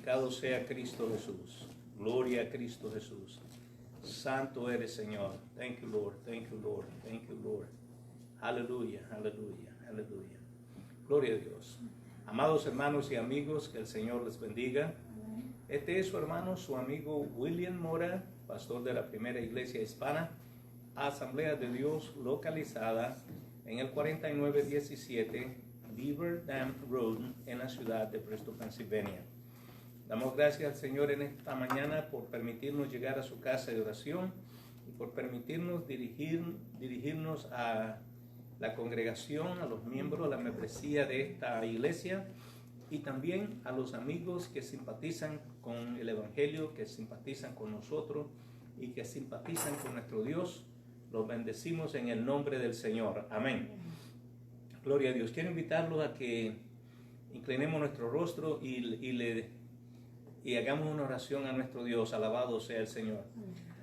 glorificado sea Cristo Jesús. Gloria a Cristo Jesús. Santo eres, Señor. Thank you, Lord. Thank you, Lord. Thank you, Lord. Aleluya, aleluya, aleluya. Gloria a Dios. Amados hermanos y amigos, que el Señor les bendiga. Este es su hermano, su amigo William Mora, pastor de la Primera Iglesia Hispana, Asamblea de Dios, localizada en el 4917 Beaver Dam Road, en la ciudad de Bristol, Pensilvania. Damos gracias al Señor en esta mañana por permitirnos llegar a su casa de oración y por permitirnos dirigirnos a la congregación, a los miembros, a la membresía de esta iglesia y también a los amigos que simpatizan con el Evangelio, que simpatizan con nosotros y que simpatizan con nuestro Dios. Los bendecimos en el nombre del Señor. Amén. Gloria a Dios. Quiero invitarlos a que inclinemos nuestro rostro y hagamos una oración a nuestro Dios. Alabado sea el Señor.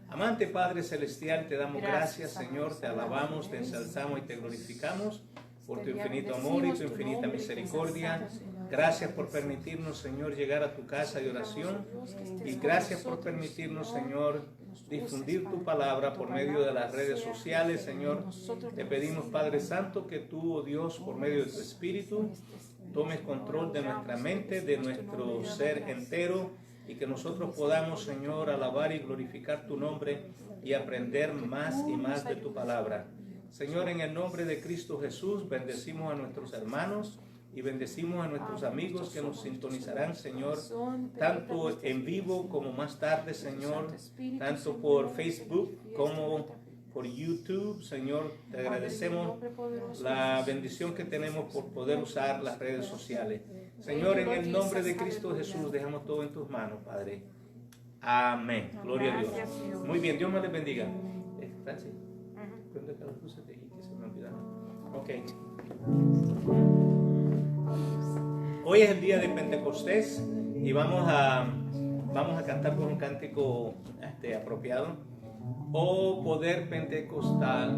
Amante Padre Celestial, te damos gracias, Señor, te alabamos, te ensalzamos y te glorificamos por tu infinito amor y tu infinita misericordia. Gracias por permitirnos, Señor, llegar a tu casa de oración y gracias por permitirnos, Señor, difundir tu palabra por medio de las redes sociales, Señor. Te pedimos, Padre Santo, que tú, oh Dios, por medio de tu Espíritu, tomes control de nuestra mente, de nuestro ser entero, y que nosotros podamos, Señor, alabar y glorificar tu nombre y aprender más y más de tu palabra. Señor, en el nombre de Cristo Jesús, bendecimos a nuestros hermanos y bendecimos a nuestros amigos que nos sintonizarán, Señor, tanto en vivo como más tarde, Señor, tanto por Facebook como por YouTube. Señor, te agradecemos la bendición que tenemos por poder usar las redes sociales. Señor, en el nombre de Cristo Jesús, dejamos todo en tus manos, Padre. Amén. Gloria a Dios. Muy bien, Dios me les bendiga. Francis, prende las luces de ahí que se me olvidaron. Ok. Hoy es el día de Pentecostés y vamos a cantar con un cántico apropiado. Oh poder pentecostal,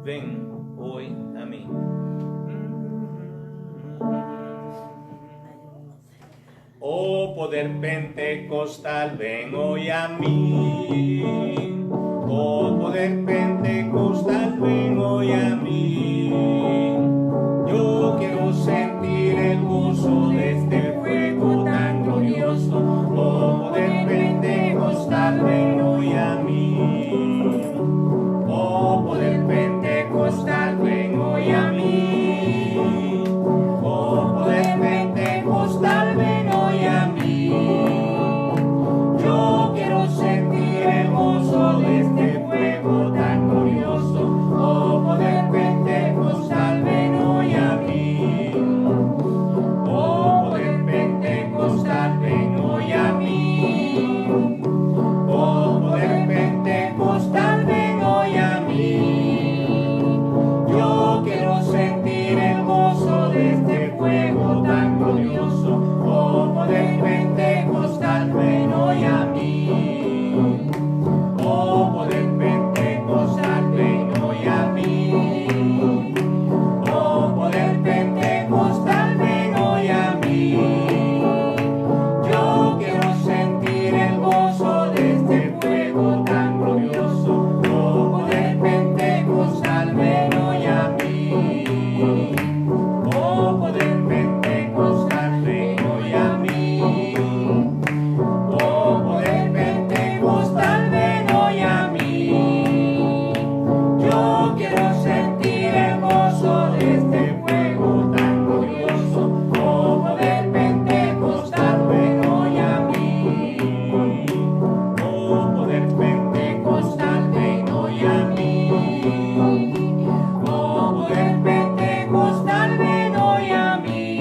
ven hoy a mí. Oh poder pentecostal, ven hoy a mí. Oh poder pentecostal, ven hoy a mí. Yo quiero sentir el gozo de este fuego tan glorioso. Oh poder pentecostal, ven hoy a mí. Oh poder pentecostal, ven hoy a mí. Oh poder pentecostal, ven hoy a mí. Yo quiero sentir el gozo de este fuego tan glorioso. Oh poder pentecostal, ven hoy a mí. Oh poder pentecostal, ven hoy a mí. Oh poder pentecostal, ven hoy a mí. Yo quiero sentir el gozo de este fuego tan glorioso. Oh poder pentecostal, ven hoy a mí. Oh poder pentecostal, ven hoy a mí. Oh poder pentecostal, ven hoy a mí. Yo quiero sentir el gozo de este fuego tan glorioso. Oh poder pentecostal, ven hoy a mí. Oh poder pentecostal, ven hoy a mí. Oh poder pentecostal, ven hoy a mí. Yo quiero sentir el gozo de este fuego tan glorioso. Oh poder pentecostal, ven hoy a mí. Oh poder pentecostal, ven hoy a mí. Oh poder pentecostal, ven hoy a mí.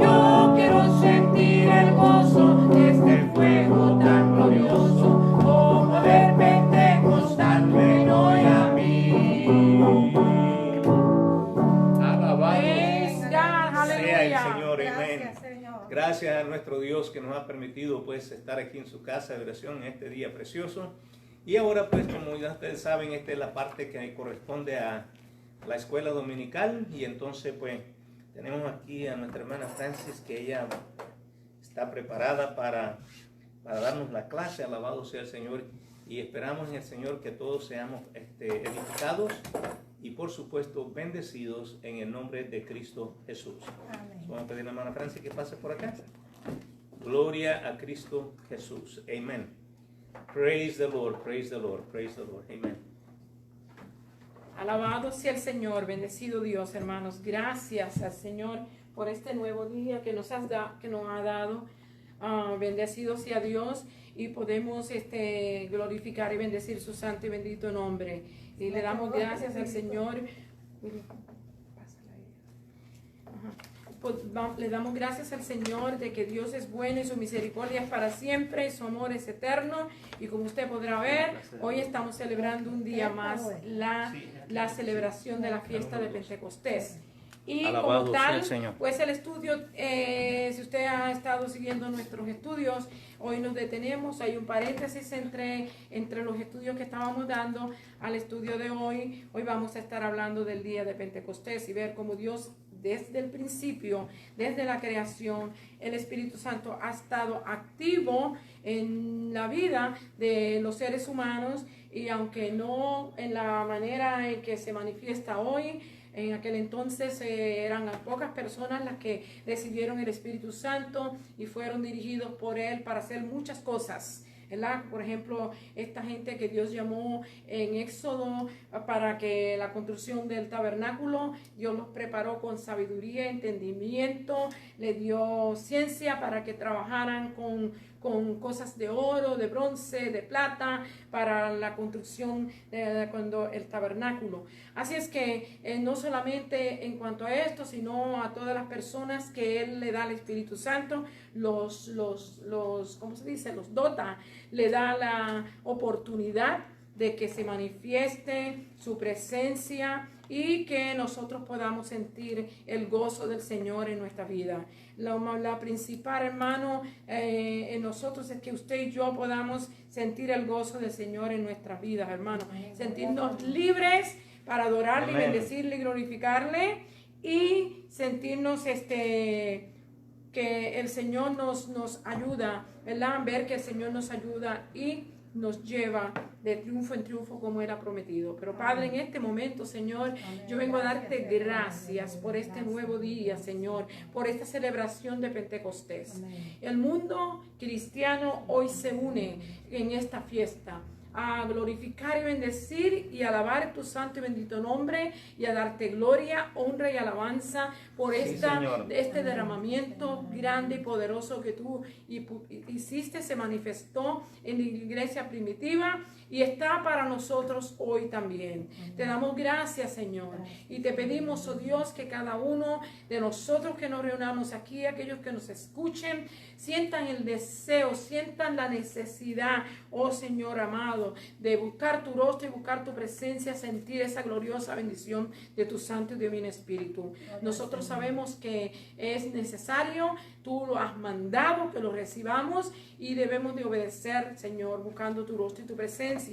Yo quiero sentir el gozo de este fuego tan glorioso. Oh poder pentecostal, ven hoy a mí. Alabado sea el Señor, amén. Gracias a nuestro Dios que nos ha permitido pues estar aquí en su casa de oración en este día precioso. Y ahora pues, como ya ustedes saben, esta es la parte que corresponde a la escuela dominical. Y entonces pues tenemos aquí a nuestra hermana Francis, que ella está está preparada para darnos la clase. Alabado sea el Señor. Y esperamos en el Señor que todos seamos edificados y por supuesto bendecidos en el nombre de Cristo Jesús. Amén. Vamos a pedir a la hermana Francia que pase por acá. Gloria a Cristo Jesús. Amén. Praise the Lord, praise the Lord, praise the Lord. Amén. Alabado sea el Señor, bendecido Dios, hermanos. Gracias al Señor por este nuevo día que nos ha dado. Bendecido sea Dios y podemos glorificar y bendecir su santo y bendito nombre. Y le damos gracias al Señor. Le damos gracias al Señor de que Dios es bueno y su misericordia es para siempre y su amor es eterno. Y como usted podrá ver, hoy estamos celebrando un día más la celebración de la fiesta de Pentecostés. Y Alabado como sea tal, el Señor. pues el estudio, si usted ha estado siguiendo nuestros estudios, hoy nos detenemos, hay un paréntesis entre los estudios que estábamos dando al estudio de hoy. Hoy vamos a estar hablando del día de Pentecostés y ver cómo Dios desde el principio, desde la creación, el Espíritu Santo ha estado activo en la vida de los seres humanos, y aunque no en la manera en que se manifiesta hoy, en aquel entonces eran pocas personas las que recibieron el Espíritu Santo y fueron dirigidos por Él para hacer muchas cosas, ¿verdad? Por ejemplo, esta gente que Dios llamó en Éxodo para que la construcción del tabernáculo, Dios los preparó con sabiduría, entendimiento, le dio ciencia para que trabajaran con cosas de oro, de bronce, de plata, para la construcción del tabernáculo. Así es que no solamente en cuanto a esto, sino a todas las personas que Él le da el Espíritu Santo, ¿cómo se dice? Los dota, le da la oportunidad de que se manifieste su presencia y que nosotros podamos sentir el gozo del Señor en nuestra vida. La principal, hermano, en nosotros es que usted y yo podamos sentir el gozo del Señor en nuestras vidas, hermano. Sentirnos libres para adorarle, Amén. bendecirle y glorificarle, y sentirnos que el Señor nos ayuda, ¿verdad? Ver que el Señor nos ayuda y nos lleva de triunfo en triunfo como Él ha prometido. Pero Padre, en este momento, Señor, yo vengo a darte gracias por este nuevo día, Señor, por esta celebración de Pentecostés. El mundo cristiano hoy se une en esta fiesta a glorificar y bendecir y alabar tu santo y bendito nombre, y a darte gloria, honra y alabanza por este derramamiento grande y poderoso que tú hiciste, se manifestó en la iglesia primitiva y está para nosotros hoy también. Te damos gracias, Señor, y te pedimos, oh Dios, que cada uno de nosotros que nos reunamos aquí, aquellos que nos escuchen, sientan el deseo, sientan la necesidad, oh Señor amado, de buscar tu rostro y buscar tu presencia, sentir esa gloriosa bendición de tu santo y divino Espíritu. Nosotros sabemos que es necesario, tú lo has mandado, que lo recibamos, y debemos de obedecer, Señor, buscando tu rostro y tu presencia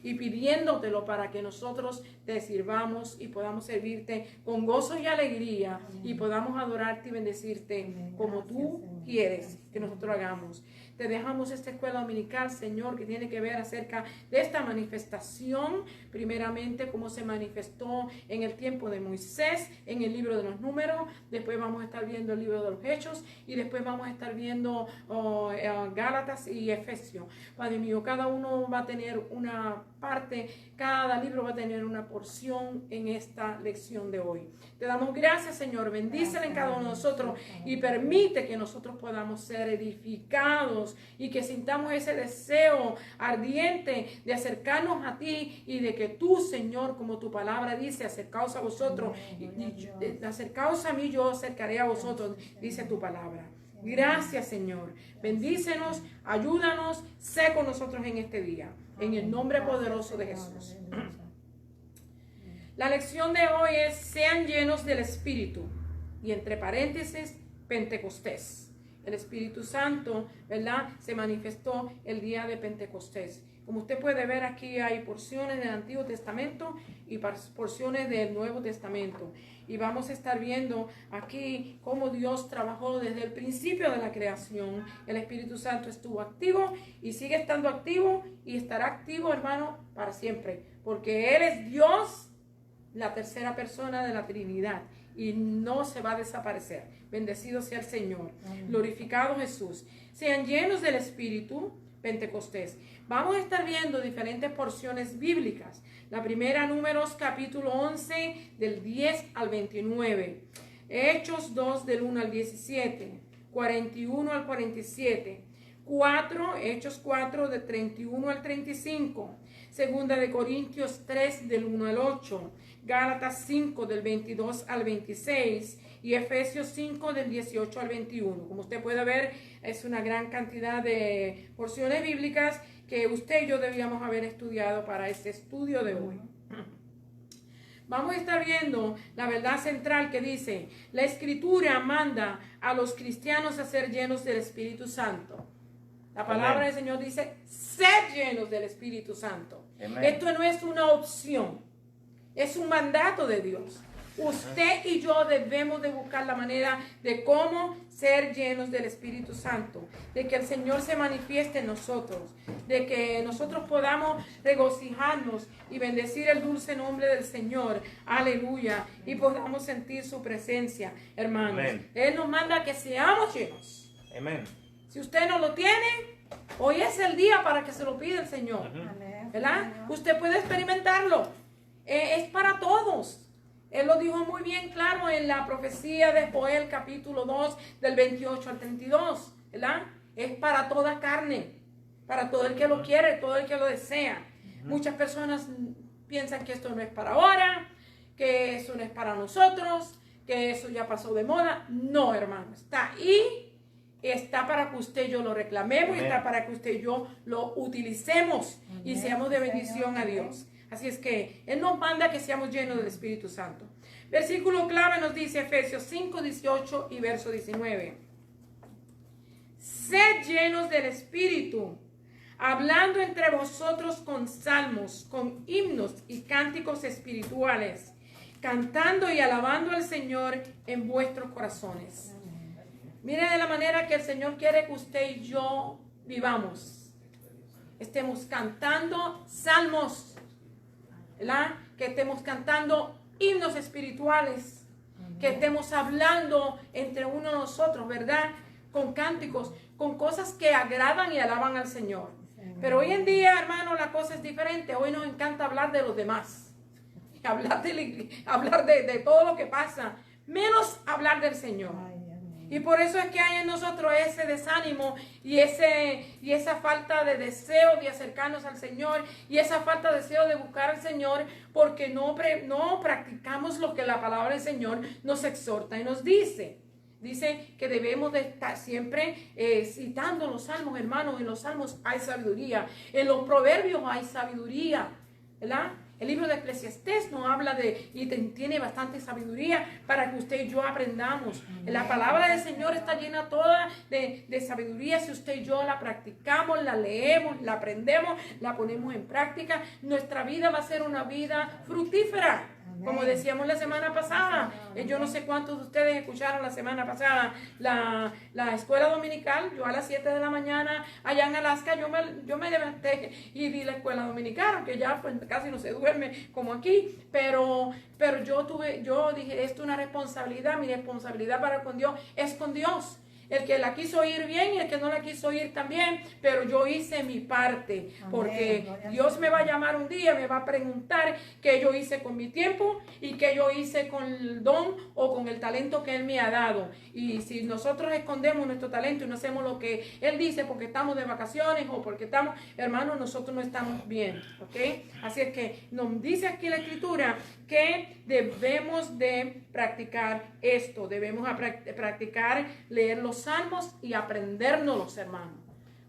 y pidiéndotelo para que nosotros te sirvamos y podamos servirte con gozo y alegría, y podamos adorarte y bendecirte como tú quieres que nosotros hagamos. Te dejamos esta escuela dominical, Señor, que tiene que ver acerca de esta manifestación, primeramente cómo se manifestó en el tiempo de Moisés, en el libro de los Números. Después vamos a estar viendo el libro de los Hechos, y después vamos a estar viendo Gálatas y Efesios. Padre mío, cada uno va a tener una parte, cada libro va a tener una porción en esta lección de hoy. Te damos gracias, Señor, bendícela en cada uno de nosotros y permite que nosotros podamos ser edificados y que sintamos ese deseo ardiente de acercarnos a ti, y de que tú, Señor, como tu palabra dice, acercaos a vosotros, y acercaos a mí, yo acercaré a vosotros, dice tu palabra. Gracias, Señor, bendícenos, ayúdanos, sé con nosotros en este día, en el nombre poderoso de Jesús. La lección de hoy es: sean llenos del Espíritu, y entre paréntesis, Pentecostés. El Espíritu Santo, ¿verdad?, se manifestó el día de Pentecostés. Como usted puede ver aquí hay porciones del Antiguo Testamento y porciones del Nuevo Testamento. Y vamos a estar viendo aquí cómo Dios trabajó desde el principio de la creación. El Espíritu Santo estuvo activo y sigue estando activo y estará activo, hermano, para siempre. Porque Él es Dios, la tercera persona de la Trinidad, y no se va a desaparecer. Bendecido sea el Señor. Amén. Glorificado Jesús. Sean llenos del Espíritu. Pentecostés. Vamos a estar viendo diferentes porciones bíblicas. La primera, Números capítulo 11 del 10 al 29. Hechos 2 del 1 al 17. 41 al 47. 4, Hechos 4 de 31 al 35. Segunda de Corintios 3 del 1 al 8. Gálatas 5 del 22 al 26. Y Efesios 5 del 18 al 21. Como usted puede ver, es una gran cantidad de porciones bíblicas que usted y yo debíamos haber estudiado para este estudio de hoy. Vamos a estar viendo la verdad central que dice: la Escritura manda a los cristianos a ser llenos del Espíritu Santo. La palabra del Señor dice: sed llenos del Espíritu Santo. Amén. Esto no es una opción, es un mandato de Dios. Usted y yo debemos de buscar la manera de cómo ser llenos del Espíritu Santo, de que el Señor se manifieste en nosotros, de que nosotros podamos regocijarnos y bendecir el dulce nombre del Señor, aleluya, y podamos sentir su presencia, hermanos. Amén. Él nos manda que seamos llenos. Amén. Si usted no lo tiene, hoy es el día para que se lo pida el Señor. Amén. ¿Verdad? Usted puede experimentarlo. Es para todos. Él lo dijo muy bien claro en la profecía de Joel capítulo 2 del 28 al 32, ¿verdad? Es para toda carne, para todo el que lo quiere, todo el que lo desea. Muchas personas piensan que esto no es para ahora, que eso no es para nosotros, que eso ya pasó de moda. No, hermano, está ahí, está para que usted y yo lo reclamemos, y está para que usted y yo lo utilicemos y seamos de bendición a Dios. Así es que Él nos manda que seamos llenos del Espíritu Santo. Versículo clave nos dice Efesios 5, 18 y verso 19. Sed llenos del Espíritu, hablando entre vosotros con salmos, con himnos y cánticos espirituales, cantando y alabando al Señor en vuestros corazones. Mire de la manera que el Señor quiere que usted y yo vivamos. Estemos cantando salmos, ¿verdad? Que estemos cantando himnos espirituales, que estemos hablando entre uno de nosotros, ¿verdad? Con cánticos, con cosas que agradan y alaban al Señor. Pero hoy en día, hermano, la cosa es diferente. Hoy nos encanta hablar de los demás, hablar de todo lo que pasa, menos hablar del Señor. Y por eso es que hay en nosotros ese desánimo y esa falta de deseo de acercarnos al Señor y esa falta de deseo de buscar al Señor, porque no practicamos lo que la palabra del Señor nos exhorta y nos dice. Dice que debemos de estar siempre citando los salmos, hermanos. En los salmos hay sabiduría, en los proverbios hay sabiduría, ¿verdad? El libro de Eclesiastés nos habla y tiene bastante sabiduría para que usted y yo aprendamos. La palabra del Señor está llena toda de sabiduría. Si usted y yo la practicamos, la leemos, la aprendemos, la ponemos en práctica, nuestra vida va a ser una vida fructífera. Como decíamos la semana pasada, yo no sé cuántos de ustedes escucharon la semana pasada la escuela dominical. Yo a las 7 de la mañana allá en Alaska, yo me levanté y di la escuela dominical, aunque ya pues, casi no se duerme como aquí, pero yo dije, esto es una responsabilidad. Mi responsabilidad para con Dios es con Dios. El que la quiso oír bien y el que no la quiso oír también, pero yo hice mi parte. Amén. Porque Dios me va a llamar un día, me va a preguntar qué yo hice con mi tiempo y qué yo hice con el don o con el talento que Él me ha dado. Y si nosotros escondemos nuestro talento y no hacemos lo que Él dice porque estamos de vacaciones o porque estamos, hermanos, nosotros no estamos bien, ¿ok? Así es que nos dice aquí la Escritura que debemos de practicar esto, debemos practicar leer los salmos y aprendérnoslos, hermanos.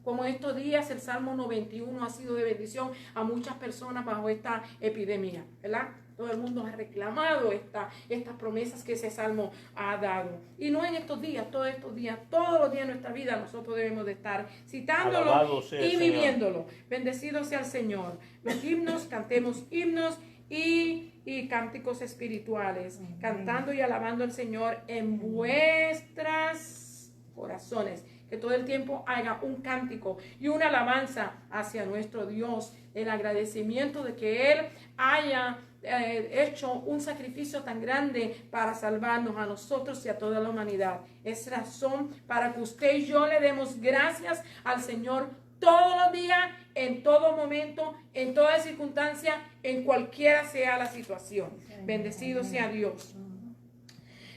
Como estos días el Salmo 91 ha sido de bendición a muchas personas bajo esta epidemia, ¿verdad? Todo el mundo ha reclamado estas promesas que ese salmo ha dado. Y no en estos días, todos los días de nuestra vida nosotros debemos de estar citándolo y viviéndolo. Bendecido sea el Señor. Los himnos, cantemos himnos y cánticos espirituales, cantando y alabando al Señor en vuestras corazones. Que todo el tiempo haga un cántico y una alabanza hacia nuestro Dios, el agradecimiento de que Él haya hecho un sacrificio tan grande para salvarnos a nosotros y a toda la humanidad. Es razón para que usted y yo le demos gracias al Señor todos los días, en todo momento, en toda circunstancia, en cualquiera sea la situación. Bendecido sea Dios.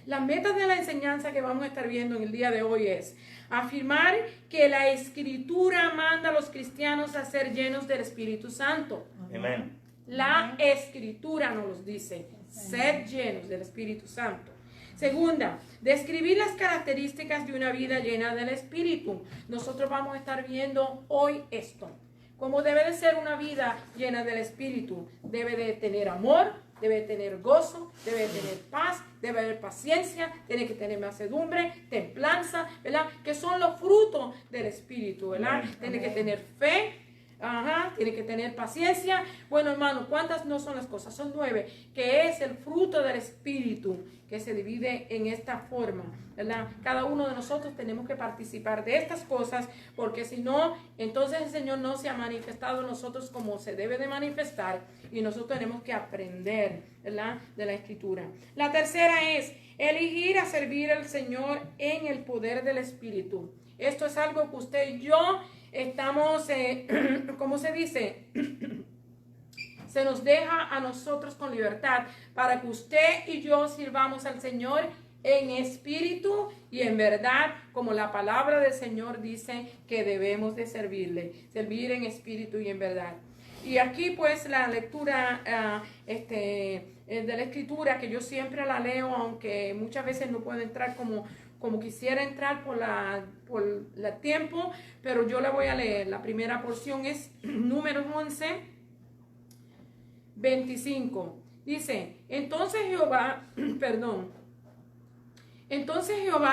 Las metas de la enseñanza que vamos a estar viendo en el día de hoy es afirmar que la Escritura manda a los cristianos a ser llenos del Espíritu Santo. Amén. La Escritura nos los dice, ser llenos del Espíritu Santo. Segunda, describir las características de una vida llena del Espíritu. Nosotros vamos a estar viendo hoy esto. ¿Cómo debe de ser una vida llena del Espíritu? Debe de tener amor, debe de tener gozo, debe de tener paz, debe de haber paciencia, tiene que tener mansedumbre, templanza, ¿verdad? Que son los frutos del Espíritu, ¿verdad? Tiene que tener fe. Tiene que tener paciencia. Bueno, hermano, ¿cuántas no son las cosas? Son 9, que es el fruto del Espíritu, que se divide en esta forma, ¿verdad? Cada uno de nosotros tenemos que participar de estas cosas, porque si no, entonces el Señor no se ha manifestado en nosotros como se debe de manifestar, y nosotros tenemos que aprender, ¿verdad?, de la Escritura. La tercera es elegir a servir al Señor en el poder del Espíritu. Esto es algo que usted y yo estamos, ¿cómo se dice? Se nos deja a nosotros con libertad para que usted y yo sirvamos al Señor en espíritu y en verdad, como la palabra del Señor dice que debemos de servirle, servir en espíritu y en verdad. Y aquí pues la lectura de la Escritura, que yo siempre la leo, aunque muchas veces no puedo entrar como quisiera entrar por el tiempo, pero yo la voy a leer. La primera porción es Números 11, 25. Dice, entonces Jehová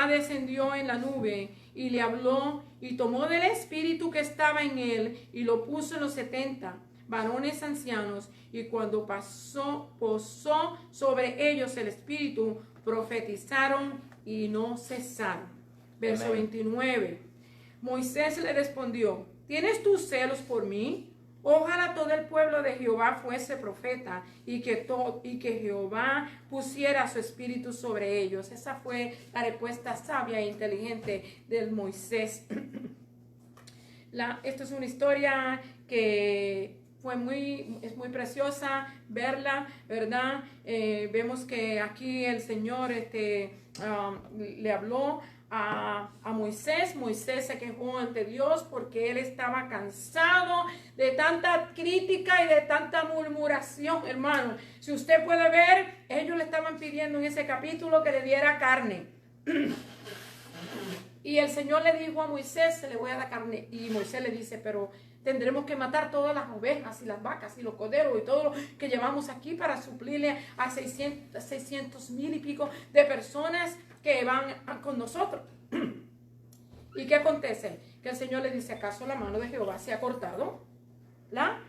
descendió en la nube y le habló y tomó del espíritu que estaba en él y lo puso en los 70 varones ancianos, y cuando posó sobre ellos el espíritu, profetizaron y no cesaron. Verso Amén. 29. Moisés le respondió, ¿tienes tú celos por mí? Ojalá todo el pueblo de Jehová fuese profeta y que Jehová pusiera su espíritu sobre ellos. Esa fue la respuesta sabia e inteligente del Moisés. Esto es una historia que es muy preciosa verla, ¿verdad? Vemos que aquí el Señor le habló a Moisés. Moisés se quejó ante Dios porque él estaba cansado de tanta crítica y de tanta murmuración, hermano. Si usted puede ver, ellos le estaban pidiendo en ese capítulo que le diera carne. Y el Señor le dijo a Moisés, se le voy a dar carne. Y Moisés le dice, pero tendremos que matar todas las ovejas y las vacas y los corderos y todo lo que llevamos aquí para suplirle a 600,000 y pico de personas que van con nosotros. ¿Y qué acontece? Que el Señor le dice, ¿acaso la mano de Jehová se ha cortado?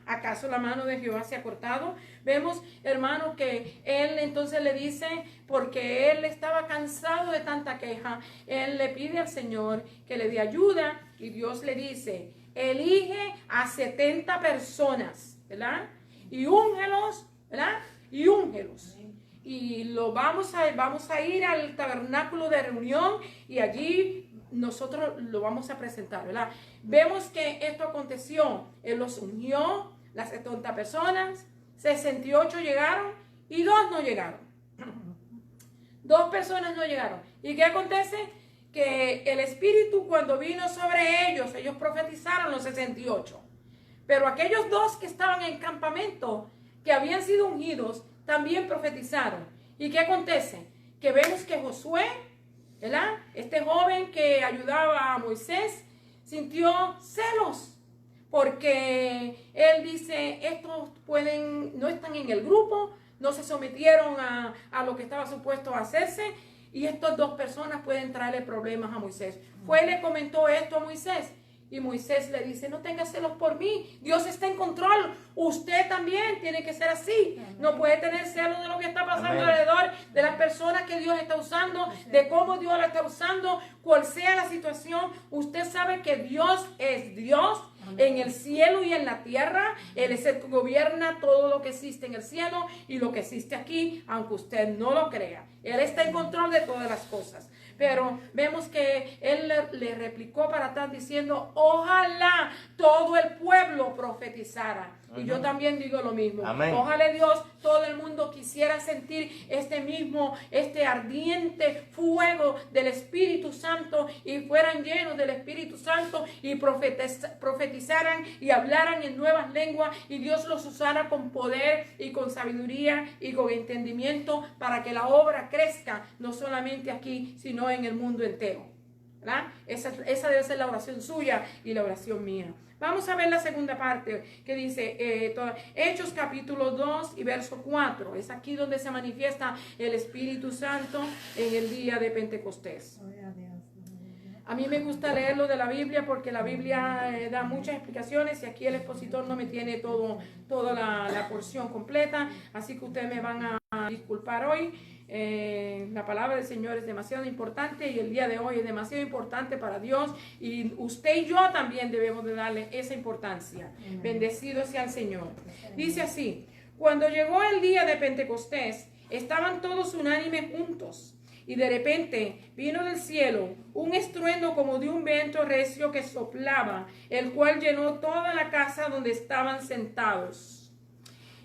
¿Acaso la mano de Jehová se ha cortado? Vemos, hermano, que él entonces le dice, porque él estaba cansado de tanta queja, él le pide al Señor que le dé ayuda, y Dios le dice, elige a 70 personas, ¿verdad? Y úngelos, ¿verdad? Y úngelos. Y vamos a ir al tabernáculo de reunión y allí nosotros lo vamos a presentar, ¿verdad? Vemos que esto aconteció. Él los ungió, las 70 personas, 68 llegaron y 2 no llegaron. 2 personas no llegaron. ¿Y qué acontece? Que el Espíritu, cuando vino sobre ellos profetizaron los 68. Pero aquellos 2 que estaban en el campamento, que habían sido ungidos, también profetizaron. ¿Y qué acontece? Que vemos que Josué, ¿verdad?, este joven que ayudaba a Moisés, sintió celos, porque él dice, estos no están en el grupo, no se sometieron a lo que estaba supuesto a hacerse. Y estas dos personas pueden traerle problemas a Moisés. Fue y le comentó esto a Moisés. Y Moisés le dice, no tengas celos por mí. Dios está en control. Usted también tiene que ser así. No puede tener celos de lo que está pasando alrededor, de las personas que Dios está usando, de cómo Dios la está usando, cual sea la situación. Usted sabe que Dios es Dios en el cielo y en la tierra. Él es el que gobierna todo lo que existe en el cielo y lo que existe aquí, aunque usted no lo crea. Él está en control de todas las cosas. Pero vemos que él le replicó para atrás diciendo, ojalá todo el pueblo profetizara. Y yo también digo lo mismo. Amén. Ojalá Dios, todo el mundo quisiera sentir este ardiente fuego del Espíritu Santo y fueran llenos del Espíritu Santo y profetizaran y hablaran en nuevas lenguas y Dios los usara con poder y con sabiduría y con entendimiento para que la obra crezca, no solamente aquí, sino en el mundo entero. ¿Verdad? Esa debe ser la oración suya y la oración mía. Vamos a ver la segunda parte que dice Hechos capítulo 2 y verso 4. Es aquí donde se manifiesta el Espíritu Santo en el día de Pentecostés. A mí me gusta leerlo de la Biblia porque la Biblia da muchas explicaciones y aquí el expositor no me tiene toda la porción completa. Así que ustedes me van a disculpar hoy. La palabra del Señor es demasiado importante y el día de hoy es demasiado importante para Dios y usted y yo también debemos de darle esa importancia. Bendecido sea el Señor. Dice así, cuando llegó el día de Pentecostés, estaban todos unánimes juntos y de repente vino del cielo un estruendo como de un viento recio que soplaba, el cual llenó toda la casa donde estaban sentados.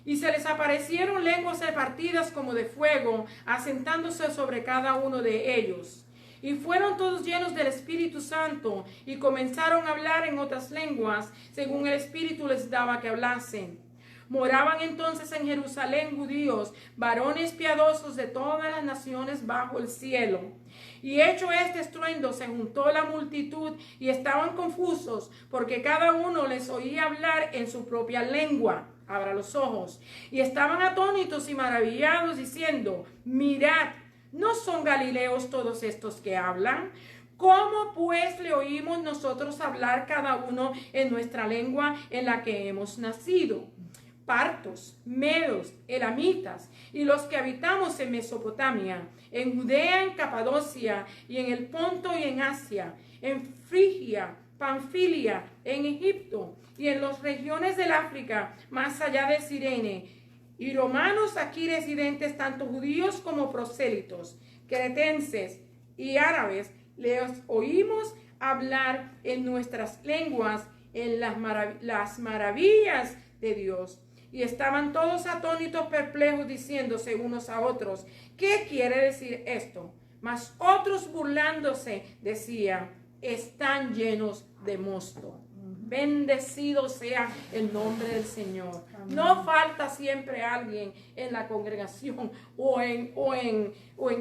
Y se les aparecieron lenguas repartidas como de fuego, asentándose sobre cada uno de ellos. Y fueron todos llenos del Espíritu Santo y comenzaron a hablar en otras lenguas, según el Espíritu les daba que hablasen. Moraban entonces en Jerusalén judíos, varones piadosos de todas las naciones bajo el cielo. Y hecho este estruendo, se juntó la multitud y estaban confusos, porque cada uno les oía hablar en su propia lengua. Abra los ojos. Y estaban atónitos y maravillados, diciendo, mirad, ¿no son galileos todos estos que hablan? ¿Cómo pues le oímos nosotros hablar cada uno en nuestra lengua en la que hemos nacido? Partos, medos, elamitas y los que habitamos en Mesopotamia, en Judea, en Capadocia y en el Ponto y en Asia, en Frigia, Panfilia, en Egipto y en las regiones del África, más allá de Cirene, y romanos aquí residentes, tanto judíos como prosélitos, cretenses y árabes, les oímos hablar en nuestras lenguas en las maravillas de Dios. Y estaban todos atónitos, perplejos, diciéndose unos a otros, ¿qué quiere decir esto? Mas otros burlándose decían, están llenos de mosto. Bendecido sea el nombre del Señor. Amén. No falta siempre alguien en la congregación o en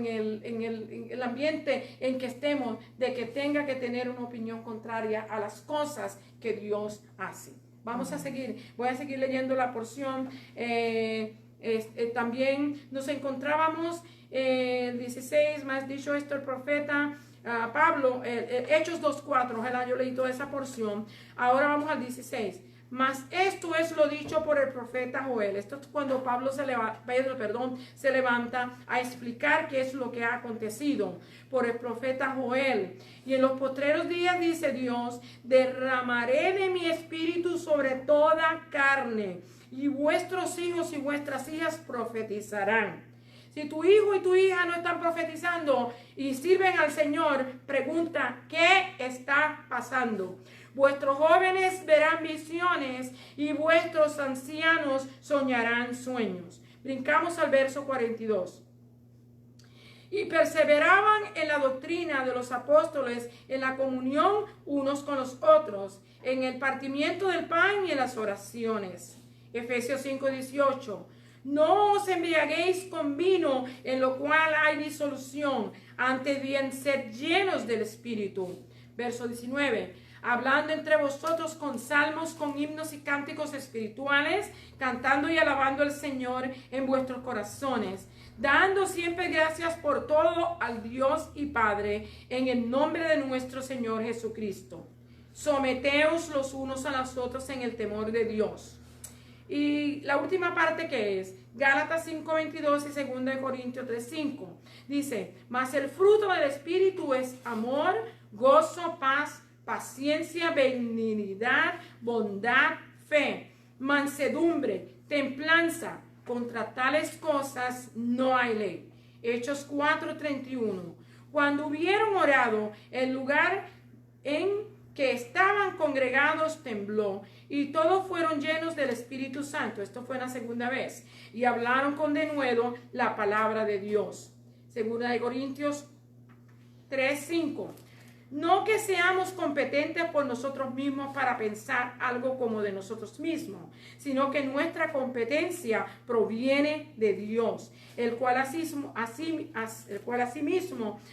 el ambiente en que estemos de que tenga que tener una opinión contraria a las cosas que Dios hace. Vamos a seguir, voy a seguir leyendo la porción. También nos encontrábamos 16, más dicho esto el profeta Pablo, Hechos 2:4, ojalá yo leí toda esa porción. Ahora vamos al 16. Mas esto es lo dicho por el profeta Joel. Esto es cuando Pedro se levanta a explicar qué es lo que ha acontecido por el profeta Joel. Y en los postreros días, dice Dios, derramaré de mi espíritu sobre toda carne, y vuestros hijos y vuestras hijas profetizarán. Si tu hijo y tu hija no están profetizando y sirven al Señor, pregunta, ¿qué está pasando? Vuestros jóvenes verán visiones y vuestros ancianos soñarán sueños. Brincamos al verso 42. Y perseveraban en la doctrina de los apóstoles, en la comunión unos con los otros, en el partimiento del pan y en las oraciones. Efesios 5:18. No os embriaguéis con vino, en lo cual hay disolución, antes bien sed llenos del Espíritu. Verso 19. hablando entre vosotros con salmos, con himnos y cánticos espirituales, cantando y alabando al Señor en vuestros corazones, dando siempre gracias por todo al Dios y Padre, en el nombre de nuestro Señor Jesucristo. Someteos los unos a los otros en el temor de Dios. Y la última parte que es Gálatas 5:22 y 2 Corintios 3:5. Dice, mas el fruto del Espíritu es amor, gozo, paz, paciencia, benignidad, bondad, fe, mansedumbre, templanza. Contra tales cosas no hay ley. Hechos 4:31. Cuando hubieron orado, el lugar en que estaban congregados tembló, y todos fueron llenos del Espíritu Santo. Esto fue la segunda vez. Y hablaron con denuedo la palabra de Dios. Segunda de Corintios 3:5. No que seamos competentes por nosotros mismos para pensar algo como de nosotros mismos, sino que nuestra competencia proviene de Dios, el cual asimismo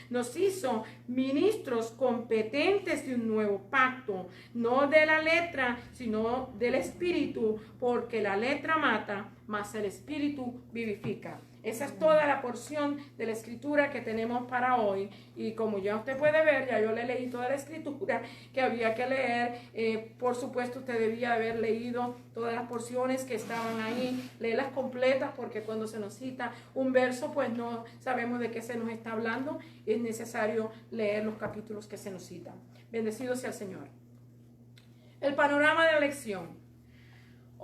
nos hizo ministros competentes de un nuevo pacto, no de la letra, sino del Espíritu, porque la letra mata, mas el Espíritu vivifica. Esa es toda la porción de la escritura que tenemos para hoy. Y como ya usted puede ver, ya yo le leí toda la escritura que había que leer. Por supuesto, usted debía haber leído todas las porciones que estaban ahí, leerlas completas, porque cuando se nos cita un verso, pues no sabemos de qué se nos está hablando. Es necesario leer los capítulos que se nos citan. Bendecido sea el Señor. El panorama de la lección.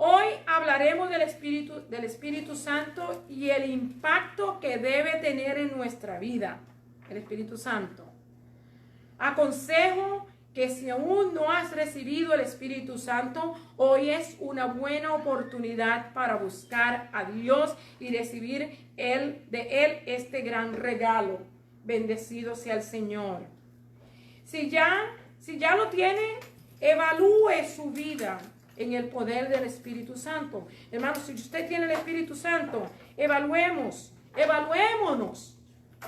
Hoy hablaremos del Espíritu Santo y el impacto que debe tener en nuestra vida, el Espíritu Santo. Aconsejo que si aún no has recibido el Espíritu Santo, hoy es una buena oportunidad para buscar a Dios y recibir de Él este gran regalo. Bendecido sea el Señor. Si ya lo tiene, evalúe su vida en el poder del Espíritu Santo. Hermanos, si usted tiene el Espíritu Santo, evaluémonos.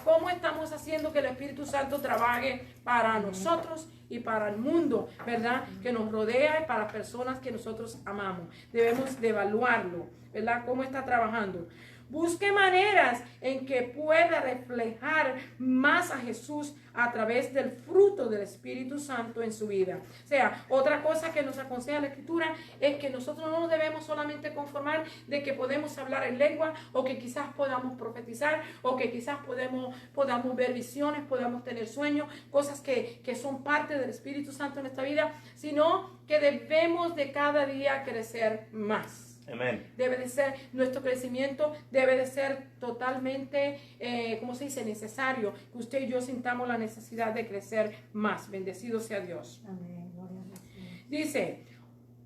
¿Cómo estamos haciendo que el Espíritu Santo trabaje para nosotros y para el mundo, verdad? Que nos rodea y para personas que nosotros amamos. Debemos de evaluarlo, ¿verdad? ¿Cómo está trabajando? Busque maneras en que pueda reflejar más a Jesús a través del fruto del Espíritu Santo en su vida. O sea, otra cosa que nos aconseja la Escritura es que nosotros no nos debemos solamente conformar de que podemos hablar en lengua, o que quizás podamos profetizar, o que quizás podamos ver visiones, podamos tener sueños, cosas que son parte del Espíritu Santo en nuestra vida, sino que debemos de cada día crecer más. Amén. Debe de ser, nuestro crecimiento debe de ser totalmente, ¿cómo se dice? Necesario, que usted y yo sintamos la necesidad de crecer más. Bendecido sea Dios. Amén. Gloria a Dios. Dice,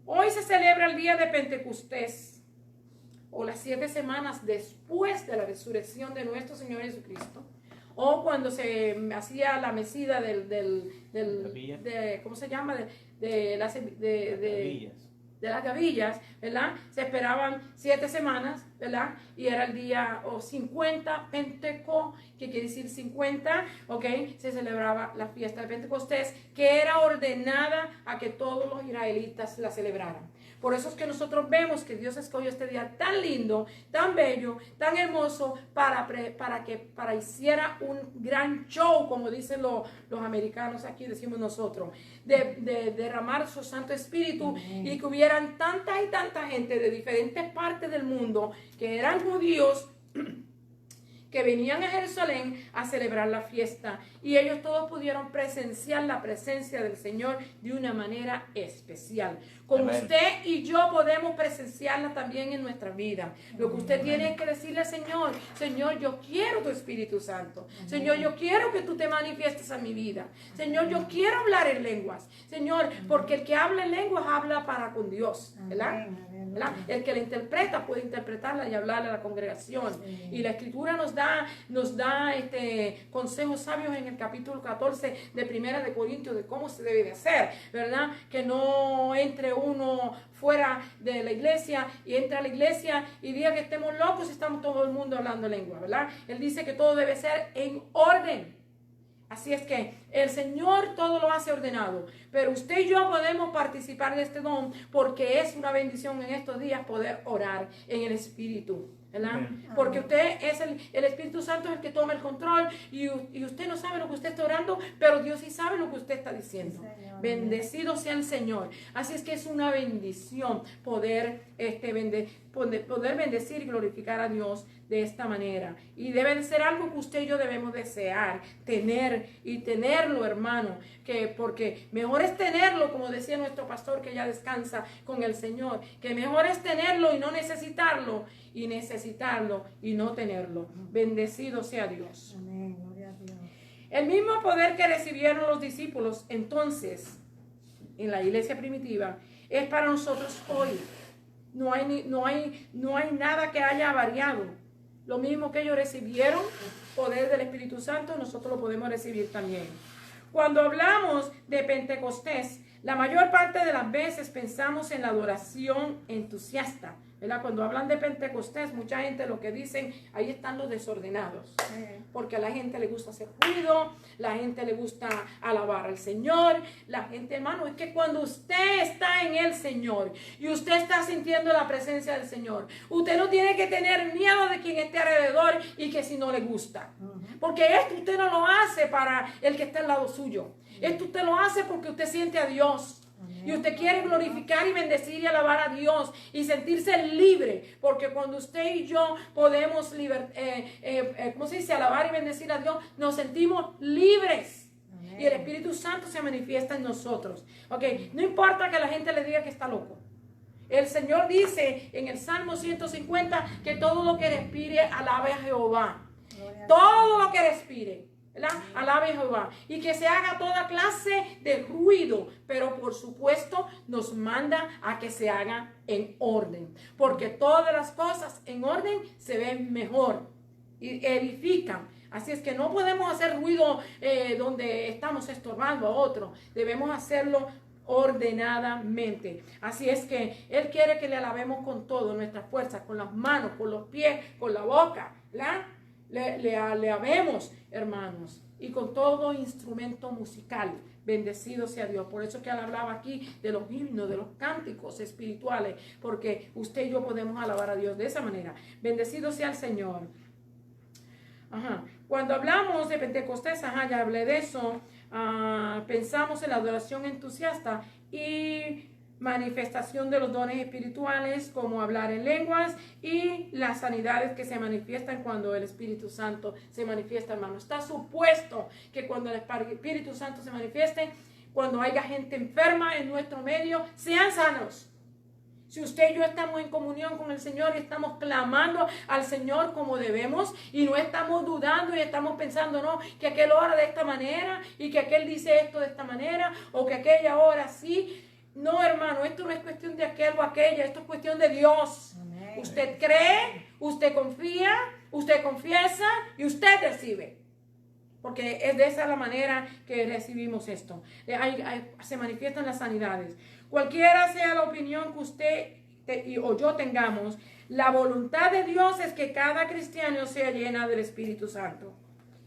hoy se celebra el día de Pentecostés, o las 7 semanas después de la resurrección de nuestro Señor Jesucristo, o cuando se hacía la mecida ¿cómo se llama? De las gavillas, ¿verdad? Se esperaban 7 semanas, ¿verdad? Y era el día 50, Pentecostés, que quiere decir 50, ¿ok? Se celebraba la fiesta de Pentecostés, que era ordenada a que todos los israelitas la celebraran. Por eso es que nosotros vemos que Dios escogió este día tan lindo, tan bello, tan hermoso, para hiciera un gran show, como dicen los americanos, aquí decimos nosotros, de derramar su Santo Espíritu. Amén. Y que hubieran tanta y tanta gente de diferentes partes del mundo que eran judíos, que venían a Jerusalén a celebrar la fiesta, y ellos todos pudieron presenciar la presencia del Señor de una manera especial. Como Amén. usted y yo podemos presenciarla también en nuestra vida. Lo que usted tiene es que decirle al Señor: Señor, yo quiero tu Espíritu Santo. Señor, yo quiero que tú te manifiestes a mi vida. Señor, yo quiero hablar en lenguas. Señor, porque el que habla en lenguas habla para con Dios, ¿verdad? ¿verdad? El que la interpreta puede interpretarla y hablarle a la congregación. Sí. Y la Escritura nos da consejos sabios en el capítulo 14 de Primera de Corintios de cómo se debe de hacer, ¿verdad? Que no entre uno fuera de la iglesia y entre a la iglesia y diga que estemos locos y estamos todo el mundo hablando lengua, ¿verdad? Él dice que todo debe ser en orden. Así es que el Señor todo lo hace ordenado, pero usted y yo podemos participar de este don porque es una bendición en estos días poder orar en el Espíritu, ¿verdad? Amén. Porque usted es el Espíritu Santo es el que toma el control y usted no sabe lo que usted está orando, pero Dios sí sabe lo que usted está diciendo. Sí, Señor. Bendecido sea el Señor. Así es que es una bendición poder bendecir y glorificar a Dios de esta manera. Y debe de ser algo que usted y yo debemos desear, tener y tenerlo, hermano. Porque mejor es tenerlo, como decía nuestro pastor que ya descansa con el Señor, que mejor es tenerlo y no necesitarlo, y necesitarlo y no tenerlo. Bendecido sea Dios. Amén. Gloria a Dios. El mismo poder que recibieron los discípulos entonces en la iglesia primitiva es para nosotros hoy. No hay nada que haya variado. Lo mismo que ellos recibieron, poder del Espíritu Santo, nosotros lo podemos recibir también. Cuando hablamos de Pentecostés, la mayor parte de las veces pensamos en la adoración entusiasta, ¿verdad? Cuando hablan de Pentecostés, mucha gente lo que dicen, ahí están los desordenados. Porque a la gente le gusta hacer ruido, la gente le gusta alabar al Señor. La gente, hermano, es que cuando usted está en el Señor y usted está sintiendo la presencia del Señor, usted no tiene que tener miedo de quien esté alrededor y que si no le gusta. Porque esto usted no lo hace para el que está al lado suyo. Esto usted lo hace porque usted siente a Dios. Y usted quiere glorificar y bendecir y alabar a Dios y sentirse libre, porque cuando usted y yo podemos ¿cómo se dice? Alabar y bendecir a Dios, nos sentimos libres. Amén. Y el Espíritu Santo se manifiesta en nosotros. Okay. No importa que la gente le diga que está loco. El Señor dice en el Salmo 150 que todo lo que respire alabe a Jehová. Todo lo que respire, ¿verdad? Alabe a Jehová. Y que se haga toda clase de ruido, pero por supuesto nos manda a que se haga en orden. Porque todas las cosas en orden se ven mejor y edifican. Así es que no podemos hacer ruido donde estamos estorbando a otro. Debemos hacerlo ordenadamente. Así es que Él quiere que le alabemos con todo, nuestras fuerzas, con las manos, con los pies, con la boca, ¿verdad? Le alabemos, hermanos, y con todo instrumento musical. Bendecido sea Dios. Por eso que él hablaba aquí de los himnos, de los cánticos espirituales, porque usted y yo podemos alabar a Dios de esa manera. Bendecido sea el Señor. Cuando hablamos de Pentecostés, ya hablé de eso, pensamos en la adoración entusiasta y manifestación de los dones espirituales como hablar en lenguas y las sanidades que se manifiestan cuando el Espíritu Santo se manifiesta, hermano. Está supuesto que cuando el Espíritu Santo se manifieste, cuando haya gente enferma en nuestro medio, sean sanos. Si usted y yo estamos en comunión con el Señor y estamos clamando al Señor como debemos y no estamos dudando y estamos pensando, no, que aquel ora de esta manera y que aquel dice esto de esta manera o que aquella ora sí. No, hermano, esto no es cuestión de aquel o aquella, esto es cuestión de Dios. Amén. Usted cree, usted confía, usted confiesa y usted recibe. Porque es de esa la manera que recibimos esto. Se manifiestan las sanidades. Cualquiera sea la opinión que usted o yo tengamos, la voluntad de Dios es que cada cristiano sea llena del Espíritu Santo.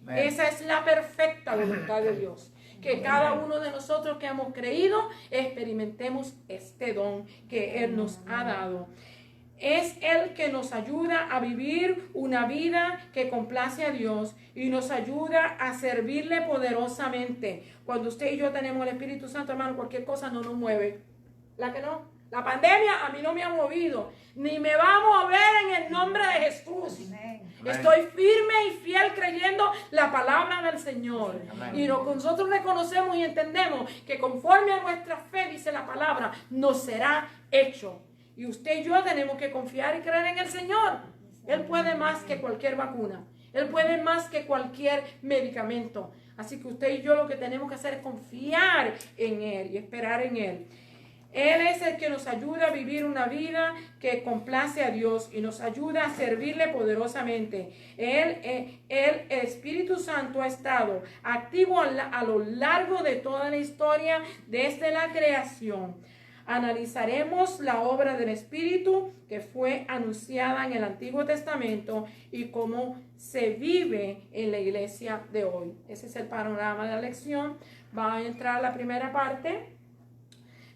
Amén. Esa es la perfecta voluntad de Dios. Que cada uno de nosotros que hemos creído experimentemos este don que Él nos ha dado. Es Él que nos ayuda a vivir una vida que complace a Dios y nos ayuda a servirle poderosamente. Cuando usted y yo tenemos el Espíritu Santo, hermano, cualquier cosa no nos mueve. ¿La que no? La pandemia a mí no me ha movido, ni me va a mover en el nombre de Jesús. Amén. Estoy firme y fiel creyendo la palabra del Señor. Amén. Y nosotros reconocemos y entendemos que conforme a nuestra fe, dice la palabra, nos será hecho. Y usted y yo tenemos que confiar y creer en el Señor. Él puede más que cualquier vacuna. Él puede más que cualquier medicamento. Así que usted y yo lo que tenemos que hacer es confiar en Él y esperar en Él. Él es el que nos ayuda a vivir una vida que complace a Dios y nos ayuda a servirle poderosamente. El Espíritu Santo ha estado activo a lo largo de toda la historia desde la creación. Analizaremos la obra del Espíritu que fue anunciada en el Antiguo Testamento y cómo se vive en la iglesia de hoy. Ese es el panorama de la lección. Va a entrar la primera parte.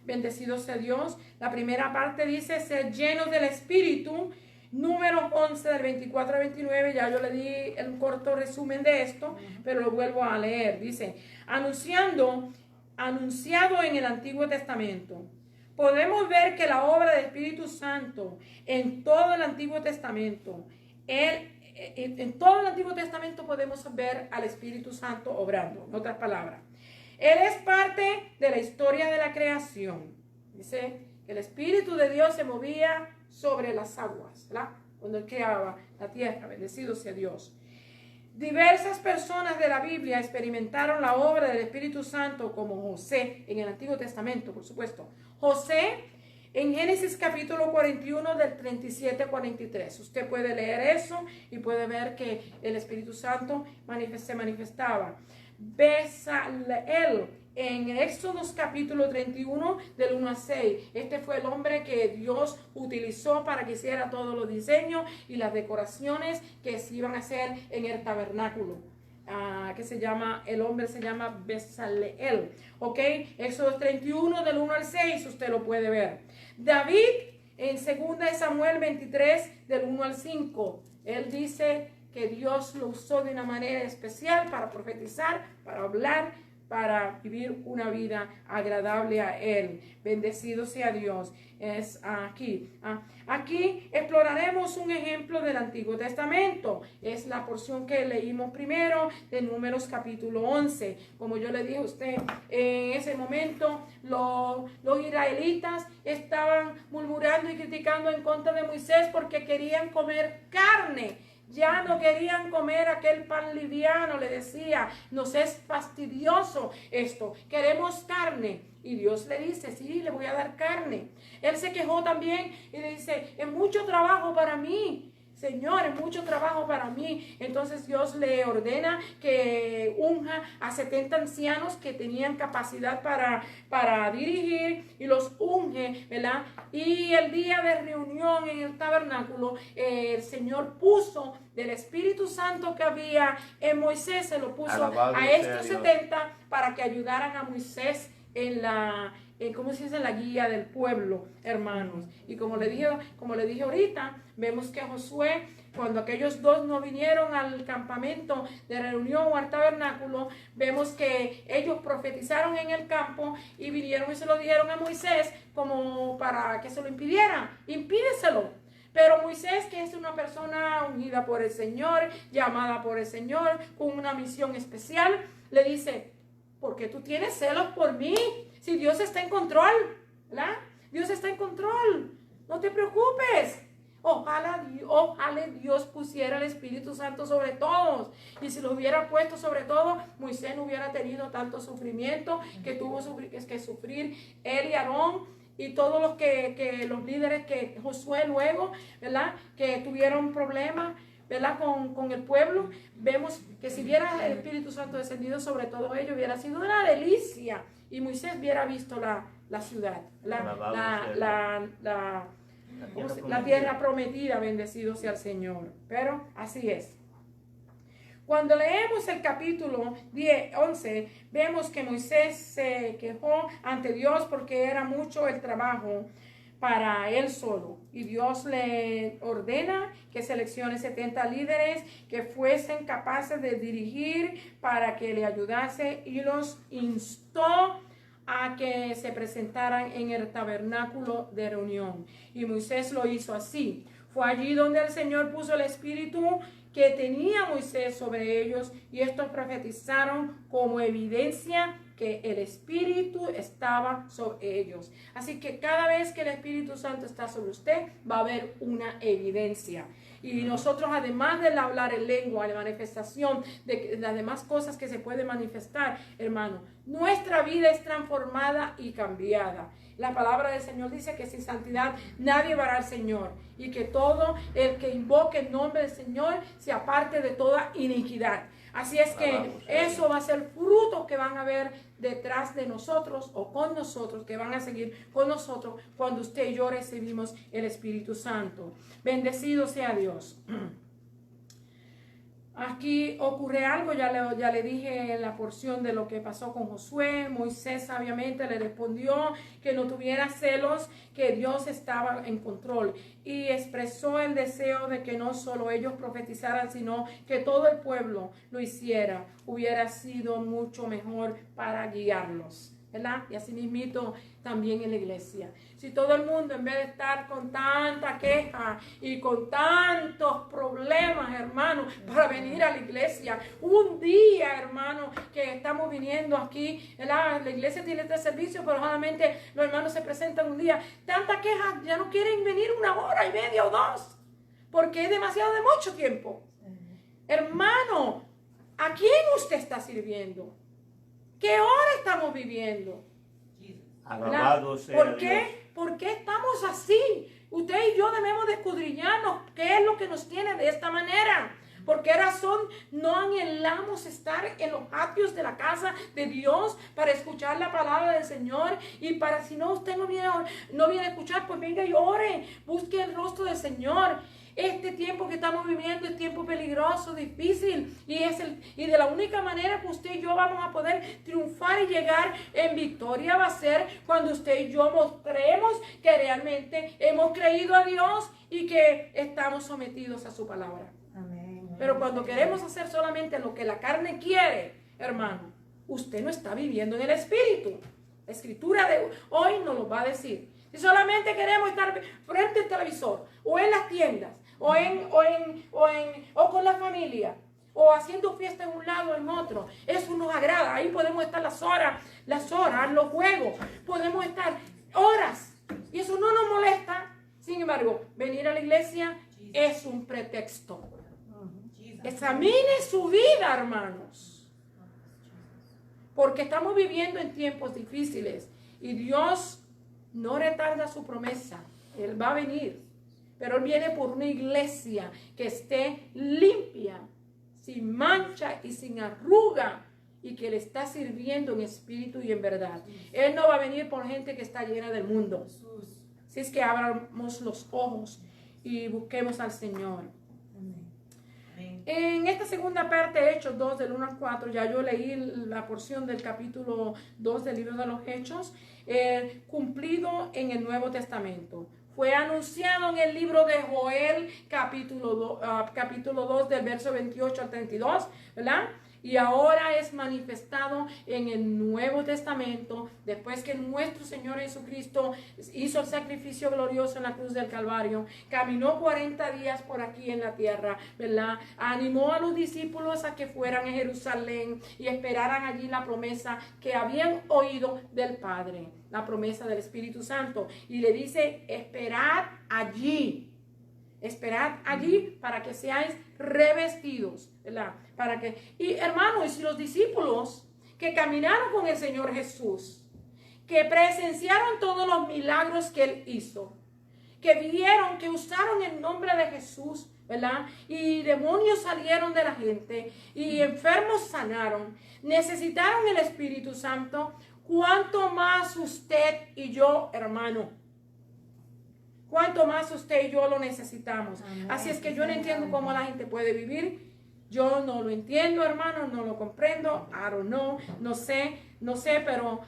Bendecido sea Dios. La primera parte dice ser llenos del Espíritu. Número 11 del 24 al 29, ya yo le di un corto resumen de esto, pero lo vuelvo a leer. Dice, anunciado en el Antiguo Testamento. Podemos ver que la obra del Espíritu Santo en todo el Antiguo Testamento, en todo el Antiguo Testamento podemos ver al Espíritu Santo obrando, en otras palabras. Él es parte de la historia de la creación. Dice que el Espíritu de Dios se movía sobre las aguas, ¿verdad? Cuando Él creaba la tierra, bendecido sea Dios. Diversas personas de la Biblia experimentaron la obra del Espíritu Santo, como José en el Antiguo Testamento, por supuesto. José en Génesis capítulo 41 del 37 al 43. Usted puede leer eso y puede ver que el Espíritu Santo se manifestaba. Bezaleel en Éxodos capítulo 31 del 1 al 6. Este fue el hombre que Dios utilizó para que hiciera todos los diseños y las decoraciones que se iban a hacer en el tabernáculo. El hombre se llama Bezaleel. Ok, Éxodos 31 del 1 al 6, usted lo puede ver. David en 2 Samuel 23 del 1 al 5, él dice que Dios lo usó de una manera especial para profetizar, para hablar, para vivir una vida agradable a Él. Bendecido sea Dios. Es aquí. Aquí exploraremos un ejemplo del Antiguo Testamento. Es la porción que leímos primero de Números capítulo 11. Como yo le dije a usted, en ese momento los israelitas estaban murmurando y criticando en contra de Moisés porque querían comer carne. Ya no querían comer aquel pan liviano, le decía, nos es fastidioso esto, queremos carne. Y Dios le dice, sí, le voy a dar carne. Él se quejó también y le dice, es mucho trabajo para mí. Señor, es mucho trabajo para mí. Entonces Dios le ordena que unja a 70 ancianos que tenían capacidad para dirigir y los unge, ¿verdad? Y el día de reunión en el tabernáculo, el Señor puso del Espíritu Santo que había en Moisés, se lo puso Alabado a sea estos Dios. 70 para que ayudaran a Moisés en la guía del pueblo, hermanos. Y como le dije ahorita, vemos que Josué, cuando aquellos dos no vinieron al campamento de reunión o al tabernáculo, vemos que ellos profetizaron en el campo y vinieron y se lo dijeron a Moisés como para que se lo impidiera. Impídeselo. Pero Moisés, que es una persona ungida por el Señor, llamada por el Señor, con una misión especial, le dice, ¿por qué tú tienes celos por mí? Si Dios está en control, ¿verdad? Dios está en control. No te preocupes. Ojalá Dios pusiera el Espíritu Santo sobre todos. Y si lo hubiera puesto sobre todo, Moisés no hubiera tenido tanto sufrimiento que tuvo que sufrir él y Aarón y todos los los líderes que Josué luego, ¿verdad? Que tuvieron problemas, ¿verdad? Con el pueblo. Vemos que si hubiera el Espíritu Santo descendido sobre todo ello, hubiera sido una delicia. Y Moisés hubiera visto la ciudad, la tierra prometida, bendecido sea el Señor. Pero así es. Cuando leemos el capítulo 11, vemos que Moisés se quejó ante Dios porque era mucho el trabajo para él solo. Y Dios le ordena que seleccione 70 líderes que fuesen capaces de dirigir para que le ayudase y los instó a que se presentaran en el tabernáculo de reunión. Y Moisés lo hizo así. Fue allí donde el Señor puso el espíritu que tenía Moisés sobre ellos y estos profetizaron como evidencia que el Espíritu estaba sobre ellos. Así que cada vez que el Espíritu Santo está sobre usted, va a haber una evidencia. Y nosotros, además de hablar en lengua, la manifestación de las demás cosas que se pueden manifestar, hermano, nuestra vida es transformada y cambiada. La palabra del Señor dice que sin santidad nadie verá al Señor y que todo el que invoque el nombre del Señor se aparte de toda iniquidad. Así es que Alabamos a eso va a ser fruto que van a ver detrás de nosotros o con nosotros, que van a seguir con nosotros cuando usted y yo recibimos el Espíritu Santo. Bendecido sea Dios. Aquí ocurre algo, ya le dije la porción de lo que pasó con Josué. Moisés sabiamente le respondió que no tuviera celos, que Dios estaba en control, y expresó el deseo de que no solo ellos profetizaran, sino que todo el pueblo lo hiciera. Hubiera sido mucho mejor para guiarlos, ¿verdad? Y así mismito también en la iglesia. Si todo el mundo, en vez de estar con tanta queja y con tantos problemas, hermano, para venir a la iglesia, un día, hermano, que estamos viniendo aquí, ¿verdad? La iglesia tiene este servicio, pero solamente los hermanos se presentan un día. Tanta queja, ya no quieren venir 1 hora y media o 2, porque es demasiado de mucho tiempo. Hermano, ¿a quién usted está sirviendo? ¿Qué hora estamos viviendo? Alabado sea ¿Por Dios. qué? ¿Por qué estamos así? Usted y yo debemos de escudriñarnos qué es lo que nos tiene de esta manera. ¿Por qué razón no anhelamos estar en los atrios de la casa de Dios para escuchar la palabra del Señor? Y para, si no, usted no viene a escuchar, pues venga y ore, busque el rostro del Señor. Este tiempo que estamos viviendo es tiempo peligroso, difícil, y de la única manera que usted y yo vamos a poder triunfar y llegar en victoria va a ser cuando usted y yo mostremos que realmente hemos creído a Dios y que estamos sometidos a su palabra. Amén. Pero cuando queremos hacer solamente lo que la carne quiere, hermano, usted no está viviendo en el Espíritu. La escritura de hoy nos lo va a decir. Si solamente queremos estar frente al televisor, o en las tiendas, o con la familia, o haciendo fiesta en un lado o en otro, eso nos agrada. Ahí podemos estar las horas, los juegos, podemos estar horas, y eso no nos molesta. Sin embargo, venir a la iglesia es un pretexto. Examine su vida, hermanos, porque estamos viviendo en tiempos difíciles y Dios no retarda su promesa. Él va a venir, pero Él viene por una iglesia que esté limpia, sin mancha y sin arruga, y que le está sirviendo en espíritu y en verdad. Él no va a venir por gente que está llena del mundo. Así es que abramos los ojos y busquemos al Señor. En esta segunda parte, Hechos 2, del 1 al 4, ya yo leí la porción del capítulo 2 del libro de los Hechos, cumplido en el Nuevo Testamento. Fue anunciado en el libro de Joel, capítulo 2, del verso 28 al 32, ¿verdad? Y ahora es manifestado en el Nuevo Testamento, después que nuestro Señor Jesucristo hizo el sacrificio glorioso en la cruz del Calvario, caminó 40 días por aquí en la tierra, ¿verdad? Animó a los discípulos a que fueran a Jerusalén y esperaran allí la promesa que habían oído del Padre, la promesa del Espíritu Santo. Y le dice, esperad allí para que seáis revestidos, ¿verdad? Y hermanos, y si los discípulos que caminaron con el Señor Jesús, que presenciaron todos los milagros que Él hizo, que vieron, que usaron el nombre de Jesús, ¿verdad? Y demonios salieron de la gente, y enfermos sanaron, necesitaron el Espíritu Santo, ¿cuánto más usted y yo, hermano? ¿Cuánto más usted y yo lo necesitamos? Amén. Así es que yo no entiendo cómo la gente puede vivir. Yo no lo entiendo, hermano, no lo comprendo. I don't know, no sé, pero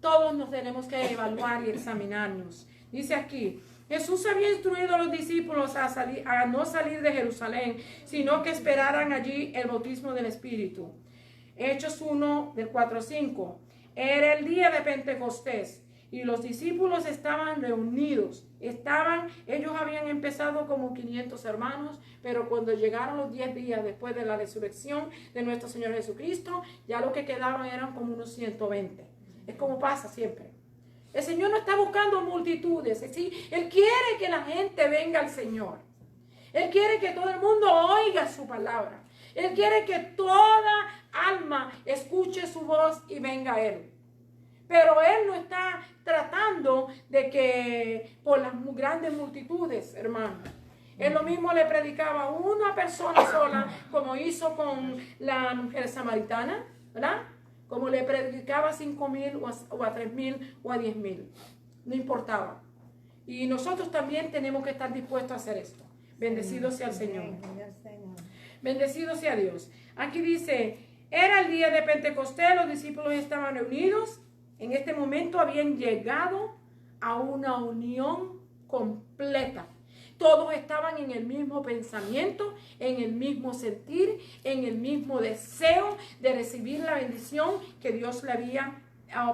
todos nos tenemos que evaluar y examinarnos. Dice aquí, Jesús había instruido a los discípulos a no salir de Jerusalén, sino que esperaran allí el bautismo del Espíritu. Hechos 1, del 4 al 5. Era el día de Pentecostés. Y los discípulos estaban reunidos. Ellos habían empezado como 500 hermanos, pero cuando llegaron los 10 días después de la resurrección de nuestro Señor Jesucristo, ya lo que quedaban eran como unos 120. Es como pasa siempre. El Señor no está buscando multitudes, ¿sí? Él quiere que la gente venga al Señor. Él quiere que todo el mundo oiga su palabra. Él quiere que toda alma escuche su voz y venga a Él. Pero Él no está tratando de que por las grandes multitudes, hermano. Él lo mismo le predicaba a una persona sola, como hizo con la mujer samaritana, ¿verdad? Como le predicaba a 5,000 o a 3,000 o a 10,000. No importaba. Y nosotros también tenemos que estar dispuestos a hacer esto. Bendecido sea el Señor. Bendecido sea Dios. Aquí dice, era el día de Pentecostés, los discípulos estaban reunidos. En este momento habían llegado a una unión completa. Todos estaban en el mismo pensamiento, en el mismo sentir, en el mismo deseo de recibir la bendición que Dios le había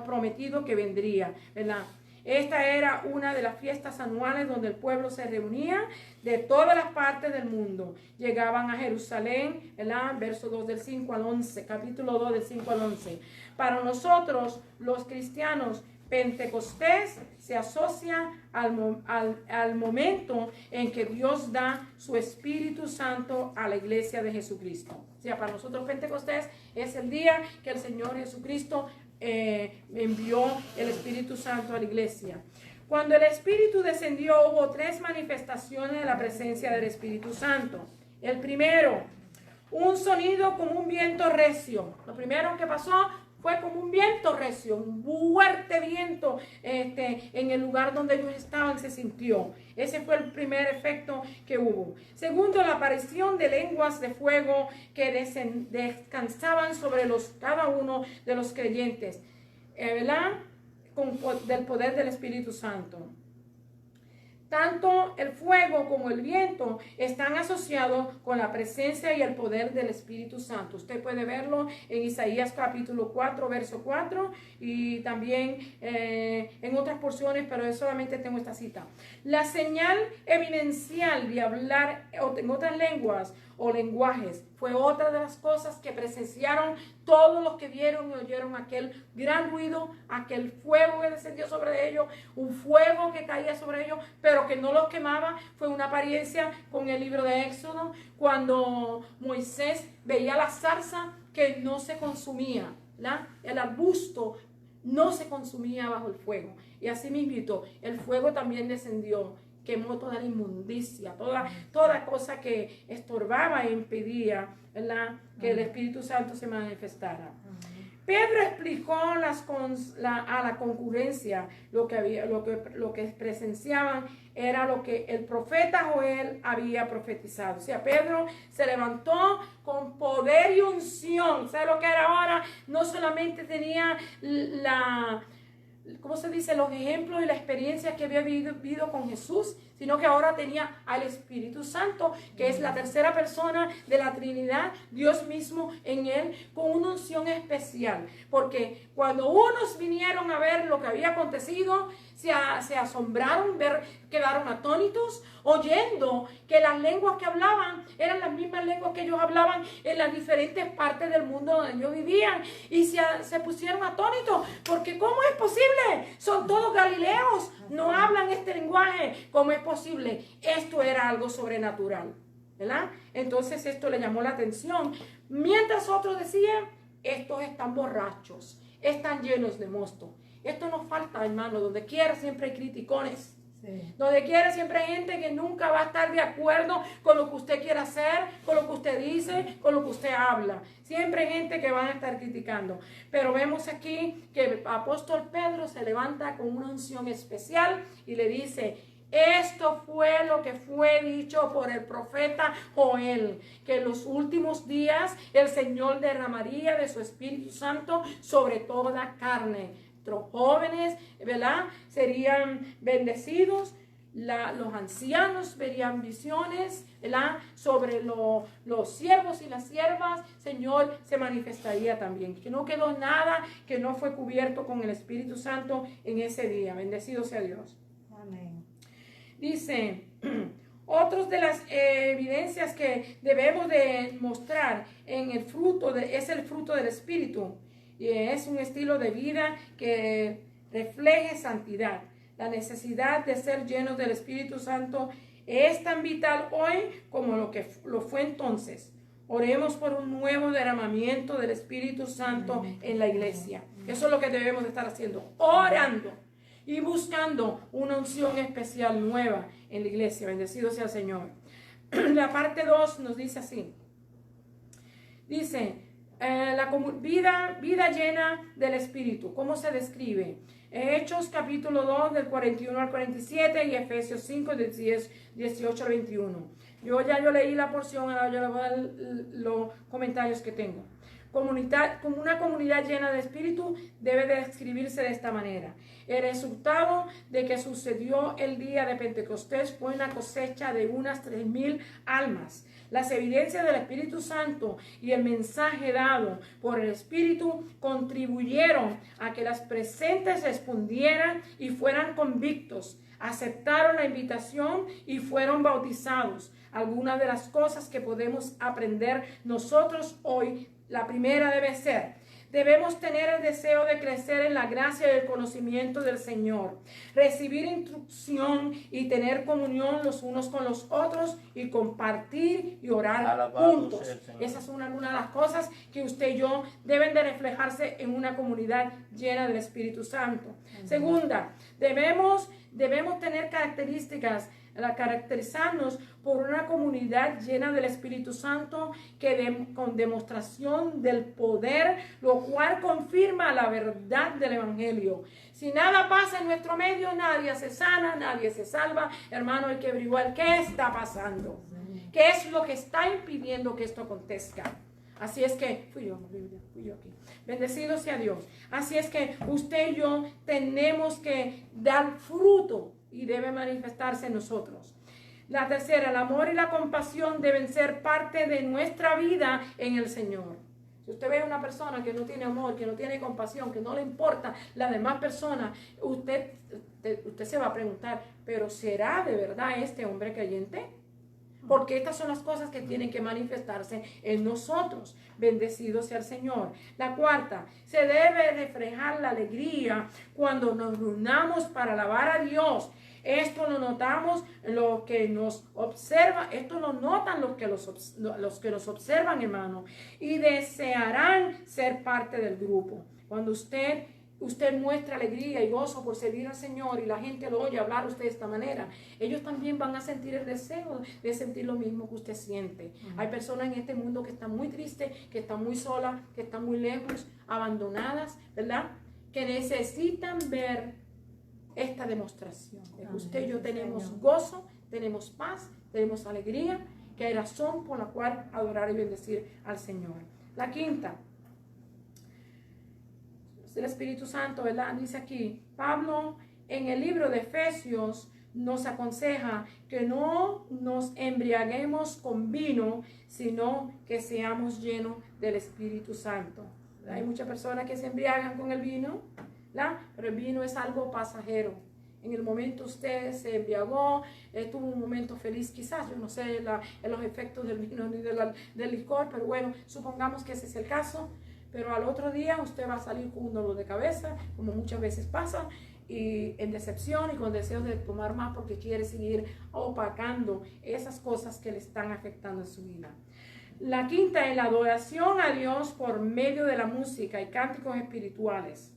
prometido que vendría, ¿verdad? Esta era una de las fiestas anuales donde el pueblo se reunía de todas las partes del mundo. Llegaban a Jerusalén, ¿verdad? Verso 2 del 5 al 11, capítulo 2 del 5 al 11. Para nosotros, los cristianos, Pentecostés se asocia al momento en que Dios da su Espíritu Santo a la iglesia de Jesucristo. O sea, para nosotros Pentecostés es el día que el Señor Jesucristo envió el Espíritu Santo a la iglesia. Cuando el Espíritu descendió, hubo 3 manifestaciones de la presencia del Espíritu Santo. El primero, un sonido como un viento recio. Lo primero que pasó fue como un viento recio, un fuerte viento en el lugar donde ellos estaban se sintió. Ese fue el primer efecto que hubo. Segundo, la aparición de lenguas de fuego que descansaban sobre cada uno de los creyentes, ¿verdad? Del poder del Espíritu Santo. Tanto el fuego como el viento están asociados con la presencia y el poder del Espíritu Santo. Usted puede verlo en Isaías capítulo 4, verso 4 y también en otras porciones, pero yo solamente tengo esta cita. La señal evidencial de hablar en otras lenguas o lenguajes fue otra de las cosas que presenciaron todos los que vieron y oyeron aquel gran ruido, aquel fuego que descendió sobre ellos, un fuego que caía sobre ellos, pero que no los quemaba. Fue una apariencia con el libro de Éxodo, cuando Moisés veía la zarza que no se consumía, ¿verdad? El arbusto no se consumía bajo el fuego. Y así mismo el fuego también descendió, quemó toda la inmundicia, toda cosa que estorbaba e impedía, ¿verdad?, que el Espíritu Santo se manifestara. Pedro explicó a la concurrencia lo que presenciaban era lo que el profeta Joel había profetizado. O sea, Pedro se levantó con poder y unción. ¿Sabe lo que era ahora? No solamente tenía ¿cómo se dice? Los ejemplos y la experiencia que había vivido con Jesús, sino que ahora tenía al Espíritu Santo, que es la tercera persona de la Trinidad, Dios mismo en él, con una unción especial. Porque cuando unos vinieron a ver lo que había acontecido, se asombraron, quedaron atónitos, oyendo que las lenguas que hablaban eran las mismas lenguas que ellos hablaban en las diferentes partes del mundo donde ellos vivían. Y se pusieron atónitos, porque ¿cómo es posible? Son todos galileos, no hablan este lenguaje. ¿Cómo es posible? Esto era algo sobrenatural, ¿verdad? Entonces esto le llamó la atención. Mientras otros decían, estos están borrachos, están llenos de mosto. Esto nos falta, hermano. Donde quiera siempre hay criticones. Sí. Donde quiera siempre hay gente que nunca va a estar de acuerdo con lo que usted quiere hacer, con lo que usted dice, con lo que usted habla. Siempre hay gente que van a estar criticando. Pero vemos aquí que el apóstol Pedro se levanta con una unción especial y le dice: esto fue lo que fue dicho por el profeta Joel, que en los últimos días el Señor derramaría de su Espíritu Santo sobre toda carne. Los jóvenes, ¿verdad?, serían bendecidos. Los ancianos verían visiones, ¿verdad?, sobre los siervos y las siervas. Señor se manifestaría también. Que no quedó nada que no fue cubierto con el Espíritu Santo en ese día. Bendecido sea Dios. Amén. Dice, otras de las evidencias que debemos de mostrar en el fruto es el fruto del Espíritu. Y es un estilo de vida que refleje santidad. La necesidad de ser llenos del Espíritu Santo es tan vital hoy como lo fue entonces. Oremos por un nuevo derramamiento del Espíritu Santo en la iglesia. Eso es lo que debemos de estar haciendo, orando y buscando una unción especial nueva en la iglesia. Bendecido sea el Señor. La parte 2 nos dice así. Dice, vida llena del Espíritu. ¿Cómo se describe? Hechos capítulo 2 del 41 al 47 y Efesios 5 del 18 al 21. Yo leí la porción, ahora yo le voy a dar los comentarios que tengo. Como una comunidad llena de espíritu debe de describirse de esta manera. El resultado de que sucedió el día de Pentecostés fue una cosecha de unas 3,000 almas. Las evidencias del Espíritu Santo y el mensaje dado por el Espíritu contribuyeron a que las presentes respondieran y fueran convictos. Aceptaron la invitación y fueron bautizados. Algunas de las cosas que podemos aprender nosotros hoy, la primera debe ser: debemos tener el deseo de crecer en la gracia y el conocimiento del Señor, recibir instrucción y tener comunión los unos con los otros y compartir y orar Alabado juntos. sea el Señor. Esas son algunas de las cosas que usted y yo deben de reflejarse en una comunidad llena del Espíritu Santo. Segunda, debemos tener caracterizarnos por una comunidad llena del Espíritu Santo con demostración del poder, lo cual confirma la verdad del Evangelio. Si nada pasa en nuestro medio, nadie se sana, nadie se salva. Hermano, hay que averiguar qué está pasando, qué es lo que está impidiendo que esto acontezca. Así es que, fui yo aquí. Bendecido sea Dios. Así es que usted y yo tenemos que dar fruto y debe manifestarse en nosotros. La tercera, el amor y la compasión deben ser parte de nuestra vida en el Señor. Si usted ve a una persona que no tiene amor, que no tiene compasión, que no le importa la demás persona, usted se va a preguntar, ¿pero será de verdad este hombre creyente? Porque estas son las cosas que tienen que manifestarse en nosotros. Bendecido sea el Señor. La cuarta, se debe reflejar la alegría cuando nos reunamos para alabar a Dios. Esto lo notamos los que nos observan, esto lo notan los que nos observan, hermano, y desearán ser parte del grupo. Cuando usted muestra alegría y gozo por servir al Señor y la gente lo oye hablar a usted de esta manera, ellos también van a sentir el deseo de sentir lo mismo que usted siente. Hay personas en este mundo que están muy tristes, que están muy solas, que están muy lejos, abandonadas, ¿verdad? Que necesitan ver esta demostración de que usted y yo tenemos gozo, tenemos paz, tenemos alegría, que hay razón por la cual adorar y bendecir al Señor. La quinta, el Espíritu Santo, ¿verdad? Dice aquí, Pablo en el libro de Efesios nos aconseja que no nos embriaguemos con vino, sino que seamos llenos del Espíritu Santo. ¿Verdad? Hay muchas personas que se embriagan con el vino, ¿verdad? Pero el vino es algo pasajero. En el momento usted se embriagó, tuvo un momento feliz quizás, yo no sé los efectos del vino ni del licor, pero bueno, supongamos que ese es el caso. Pero al otro día usted va a salir con un dolor de cabeza, como muchas veces pasa, y en decepción y con deseos de tomar más porque quiere seguir opacando esas cosas que le están afectando en su vida. La quinta es la adoración a Dios por medio de la música y cánticos espirituales.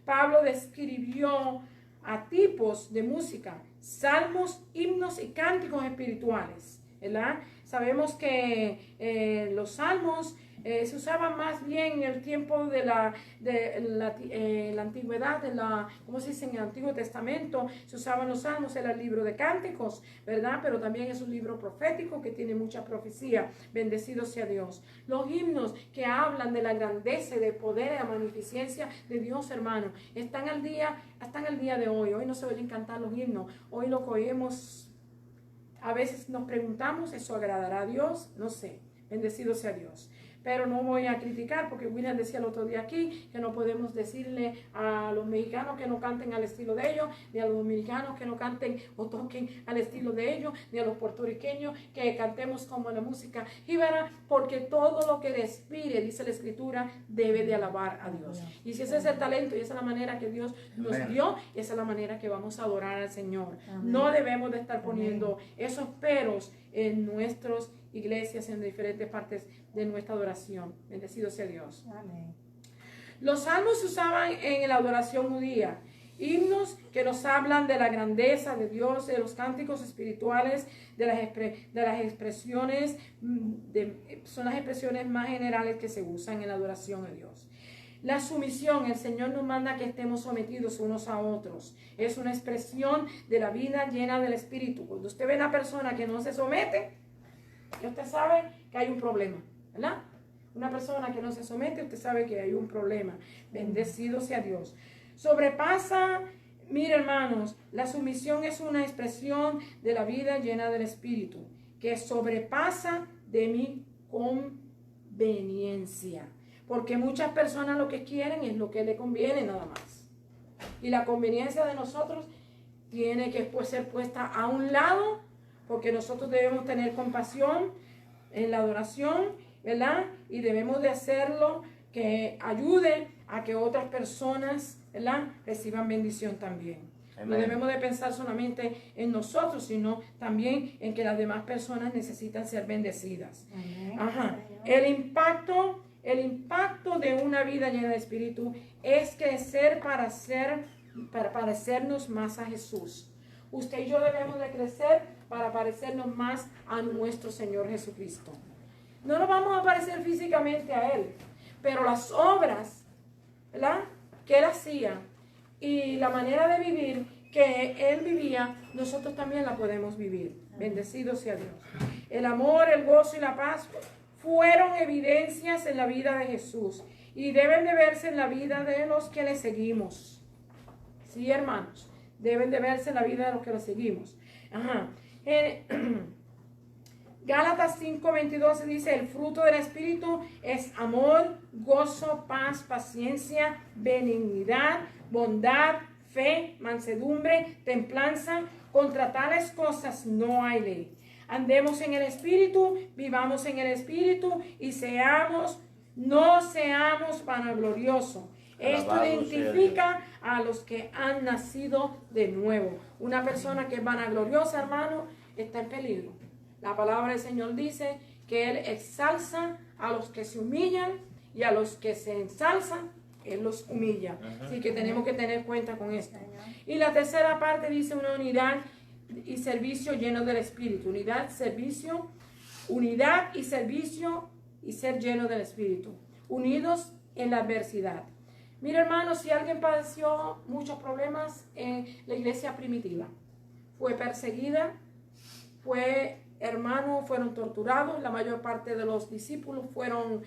Pablo describió a tipos de música, salmos, himnos y cánticos espirituales, ¿verdad? Sabemos que los salmos se usaban más bien en el tiempo de la antigüedad, ¿cómo se dice? En el Antiguo Testamento se usaban los salmos, era el libro de cánticos, ¿verdad? Pero también es un libro profético que tiene mucha profecía. Bendecido sea Dios. Los himnos que hablan de la grandeza, de poder, de la magnificencia de Dios, hermano, están al día de hoy. Hoy no se oyen cantar los himnos. Hoy lo que oímos, a veces nos preguntamos, ¿eso agradará a Dios? No sé. Bendecido sea Dios. Pero no voy a criticar, porque William decía el otro día aquí que no podemos decirle a los mexicanos que no canten al estilo de ellos, ni a los dominicanos que no canten o toquen al estilo de ellos, ni a los puertorriqueños que cantemos como la música jíbara, porque todo lo que respire, dice la Escritura, debe de alabar a Dios. Y si ese es el talento y esa es la manera que Dios nos dio, esa es la manera que vamos a adorar al Señor. No debemos de estar poniendo esos peros en nuestras iglesias, en diferentes partes de nuestra adoración. Bendecido sea Dios. Amén. Los salmos se usaban en la adoración judía himnos que nos hablan de la grandeza de Dios, de los cánticos espirituales, de las expresiones, son las expresiones más generales que se usan en la adoración a Dios. La sumisión, el Señor nos manda que estemos sometidos unos a otros. Es una expresión de la vida llena del Espíritu. Cuando usted ve a una persona que no se somete, usted sabe que hay un problema, ¿verdad? Una persona que no se somete, usted sabe que hay un problema. Bendecido sea Dios. Sobrepasa, mire hermanos, la sumisión es una expresión de la vida llena del Espíritu, que sobrepasa de mi conveniencia. Porque muchas personas lo que quieren es lo que le conviene nada más. Y la conveniencia de nosotros tiene que ser puesta a un lado, porque nosotros debemos tener compasión en la adoración, ¿verdad? Y debemos de hacerlo que ayude a que otras personas, ¿verdad?, reciban bendición también. Amén. No debemos de pensar solamente en nosotros, sino también en que las demás personas necesitan ser bendecidas. Amén. Ajá. El impacto de una vida llena de Espíritu es crecer para parecernos más a Jesús. Usted y yo debemos de crecer para parecernos más a nuestro Señor Jesucristo. No nos vamos a parecer físicamente a Él, pero las obras, ¿verdad?, que Él hacía y la manera de vivir que Él vivía, nosotros también la podemos vivir. Bendecido sea Dios. El amor, el gozo y la paz fueron evidencias en la vida de Jesús y deben de verse en la vida de los que le seguimos. Sí, hermanos, deben de verse en la vida de los que le seguimos. Ajá. Gálatas 5:22 dice: el fruto del Espíritu es amor, gozo, paz, paciencia, benignidad, bondad, fe, mansedumbre, templanza. Contra tales cosas no hay ley. Andemos en el Espíritu, vivamos en el Espíritu y no seamos vanagloriosos. Esto Alabado identifica a los que han nacido de nuevo. Una persona que es vanagloriosa, hermano, está en peligro. La palabra del Señor dice que Él exalza a los que se humillan y a los que se ensalzan, Él los humilla. Así que tenemos que tener cuenta con esto. Y la tercera parte dice una unidad y servicio lleno del Espíritu. Unidad y servicio y ser lleno del Espíritu. Unidos en la adversidad. Mira, hermano, si alguien padeció muchos problemas en la iglesia primitiva, fue perseguida, fueron torturados, la mayor parte de los discípulos fueron,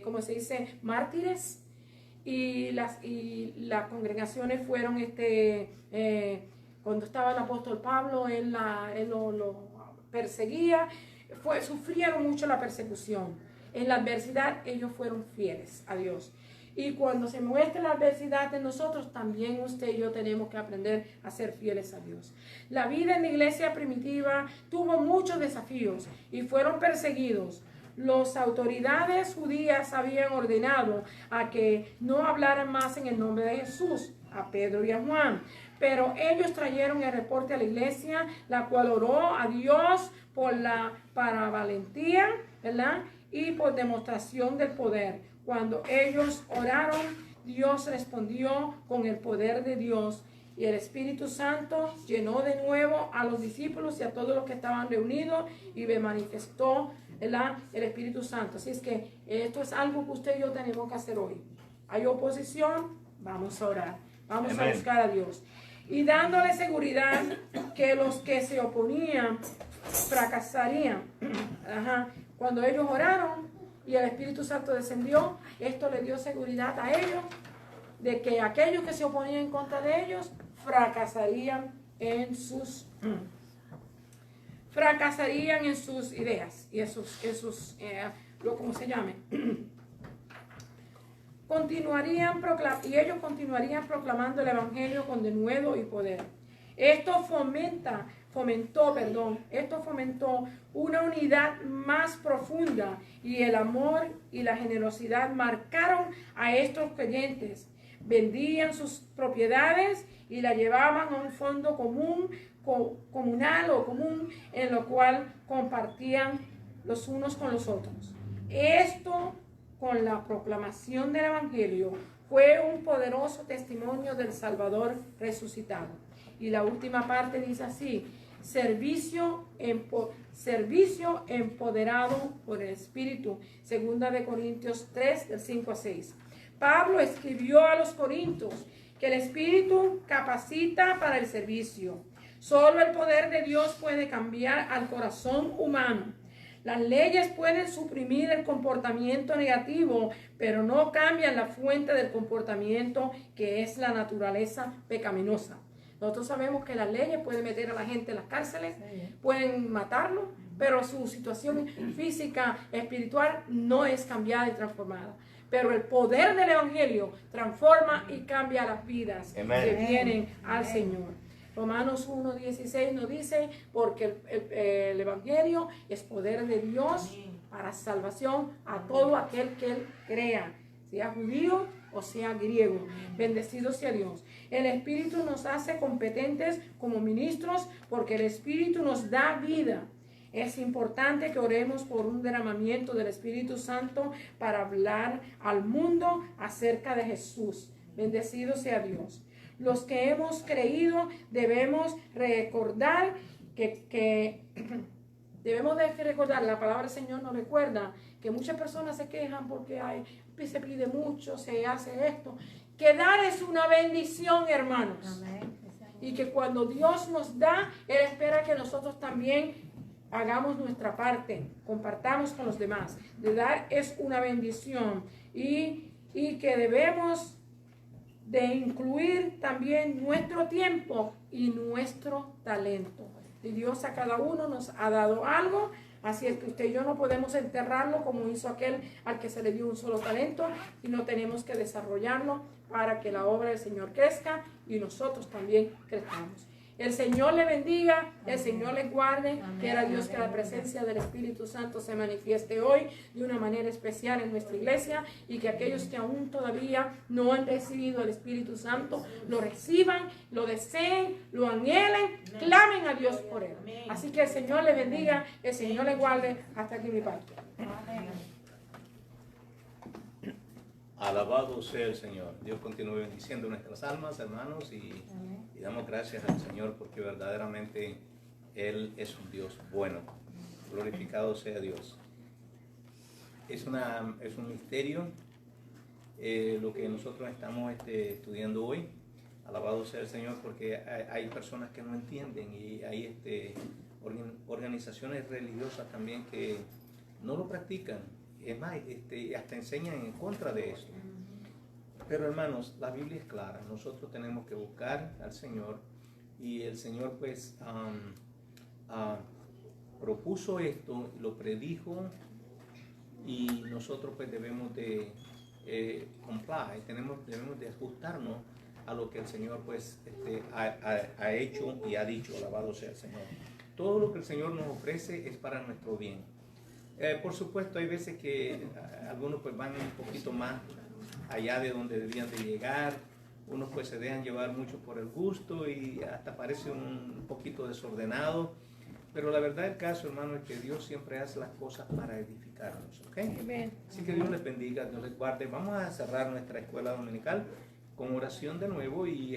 ¿cómo se dice?, mártires, y las congregaciones fueron, cuando estaba el apóstol Pablo, él lo perseguía, sufrieron mucho la persecución. En la adversidad ellos fueron fieles a Dios. Y cuando se muestra la adversidad en nosotros, también usted y yo tenemos que aprender a ser fieles a Dios. La vida en la iglesia primitiva tuvo muchos desafíos y fueron perseguidos. Las autoridades judías habían ordenado a que no hablaran más en el nombre de Jesús, a Pedro y a Juan. Pero ellos trajeron el reporte a la iglesia, la cual oró a Dios para valentía, ¿verdad?, y por demostración del poder. Cuando ellos oraron, Dios respondió con el poder de Dios y el Espíritu Santo llenó de nuevo a los discípulos y a todos los que estaban reunidos y me manifestó el Espíritu Santo. Así es que esto es algo que usted y yo tenemos que hacer hoy. Hay oposición, vamos a orar, vamos Amén. a buscar a Dios. Y dándole seguridad que los que se oponían fracasarían. Ajá. Cuando ellos oraron y el Espíritu Santo descendió, esto le dio seguridad a ellos de que aquellos que se oponían en contra de ellos fracasarían en sus ideas y ¿cómo se llame? Ellos continuarían proclamando el Evangelio con denuedo y poder. Esto fomentó una unidad más profunda y el amor y la generosidad marcaron a estos creyentes. Vendían sus propiedades y la llevaban a un fondo comunal en lo cual compartían los unos con los otros. Esto, con la proclamación del Evangelio, fue un poderoso testimonio del Salvador resucitado. Y la última parte dice así: servicio empoderado por el Espíritu. Segunda de Corintios 3, del 5 a 6. Pablo escribió a los corintios que el Espíritu capacita para el servicio. Solo el poder de Dios puede cambiar al corazón humano. Las leyes pueden suprimir el comportamiento negativo, pero no cambian la fuente del comportamiento, que es la naturaleza pecaminosa. Nosotros sabemos que las leyes pueden meter a la gente en las cárceles, pueden matarlo, pero su situación física, espiritual, no es cambiada y transformada. Pero el poder del Evangelio transforma y cambia las vidas que vienen al Señor. Romanos 1:16 nos dice: porque el Evangelio es poder de Dios para salvación a todo aquel que él crea, sea judío o sea griego. Bendecido sea Dios. El Espíritu nos hace competentes como ministros, porque el Espíritu nos da vida. Es importante que oremos por un derramamiento del Espíritu Santo para hablar al mundo acerca de Jesús. Bendecido sea Dios. Los que hemos creído debemos recordar la palabra del Señor nos recuerda que muchas personas se quejan porque se pide mucho, se hace esto. Que dar es una bendición, hermanos. Y que cuando Dios nos da, Él espera que nosotros también hagamos nuestra parte, compartamos con los demás. De dar es una bendición y que debemos de incluir también nuestro tiempo y nuestro talento. Y Dios a cada uno nos ha dado algo, así es que usted y yo no podemos enterrarlo como hizo aquel al que se le dio un solo talento, y no tenemos que desarrollarlo para que la obra del Señor crezca y nosotros también crezcamos. El Señor le bendiga, el Señor le guarde. Quiera Dios que la presencia del Espíritu Santo se manifieste hoy de una manera especial en nuestra iglesia, y que aquellos que aún todavía no han recibido el Espíritu Santo lo reciban, lo deseen, lo anhelen, clamen a Dios por él. Así que el Señor le bendiga, el Señor le guarde. Hasta aquí mi parte. Alabado sea el Señor. Dios continúe bendiciendo nuestras almas, hermanos, y damos gracias al Señor porque verdaderamente Él es un Dios bueno. Glorificado sea Dios. Es un misterio lo que nosotros estamos estudiando hoy. Alabado sea el Señor, porque hay personas que no entienden, y hay organizaciones religiosas también que no lo practican. Es más, hasta enseñan en contra de esto. Pero hermanos, la Biblia es clara. Nosotros tenemos que buscar al Señor, y el Señor pues propuso esto, lo predijo, y nosotros pues debemos de comply, debemos de ajustarnos a lo que el Señor pues ha hecho y ha dicho. Alabado sea el Señor. Todo lo que el Señor nos ofrece es para nuestro bien. Por supuesto, hay veces que algunos pues van un poquito más allá de donde debían de llegar. Unos pues se dejan llevar mucho por el gusto y hasta parece un poquito desordenado. Pero la verdad del caso, hermano, es que Dios siempre hace las cosas para edificarnos, ¿ok? Amén. Así que Dios les bendiga, Dios les guarde. Vamos a cerrar nuestra escuela dominical con oración de nuevo, y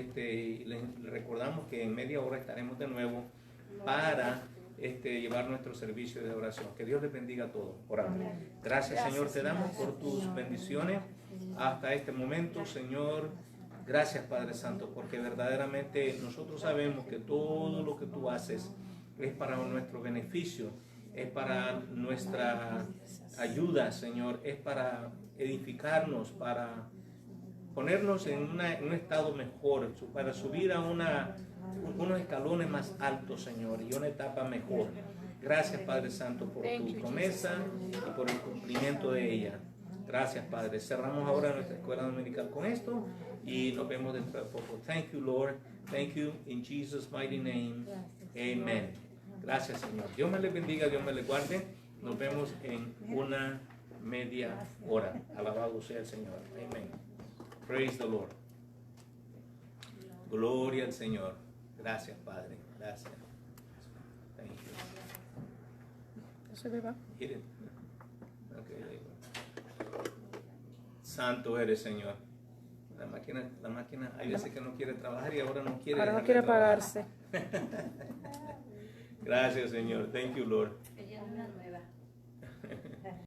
les recordamos que en media hora estaremos de nuevo para llevar nuestro servicio de oración. Que Dios les bendiga a todos. Oramos. Gracias, Señor, te damos por tus bendiciones hasta este momento, Señor. Gracias, Padre Santo, porque verdaderamente nosotros sabemos que todo lo que tú haces es para nuestro beneficio, es para nuestra ayuda, Señor, es para edificarnos, para ponernos en un estado mejor, para subir a unos escalones más altos, Señor, y una etapa mejor. Gracias, Padre Santo, por tu promesa y por el cumplimiento de ella. Gracias, Padre. Cerramos ahora nuestra escuela dominical con esto y nos vemos dentro de poco. Thank you, Lord. Thank you in Jesus' mighty name. Amen. Gracias, Señor. Dios me les bendiga, Dios me les guarde. Nos vemos en una media hora. Alabado sea el Señor. Amen. Praise the Lord. Gloria al Señor. Gracias, Padre. Gracias. Thank you. ¿Se me va? Hit it. Okay, there you go. Santo eres, Señor. La máquina, hay veces que no quiere trabajar y ahora no quiere. Ahora no dejar de quiere trabajar. pagarse. Gracias, Señor. Thank you, Lord. Ella es una nueva.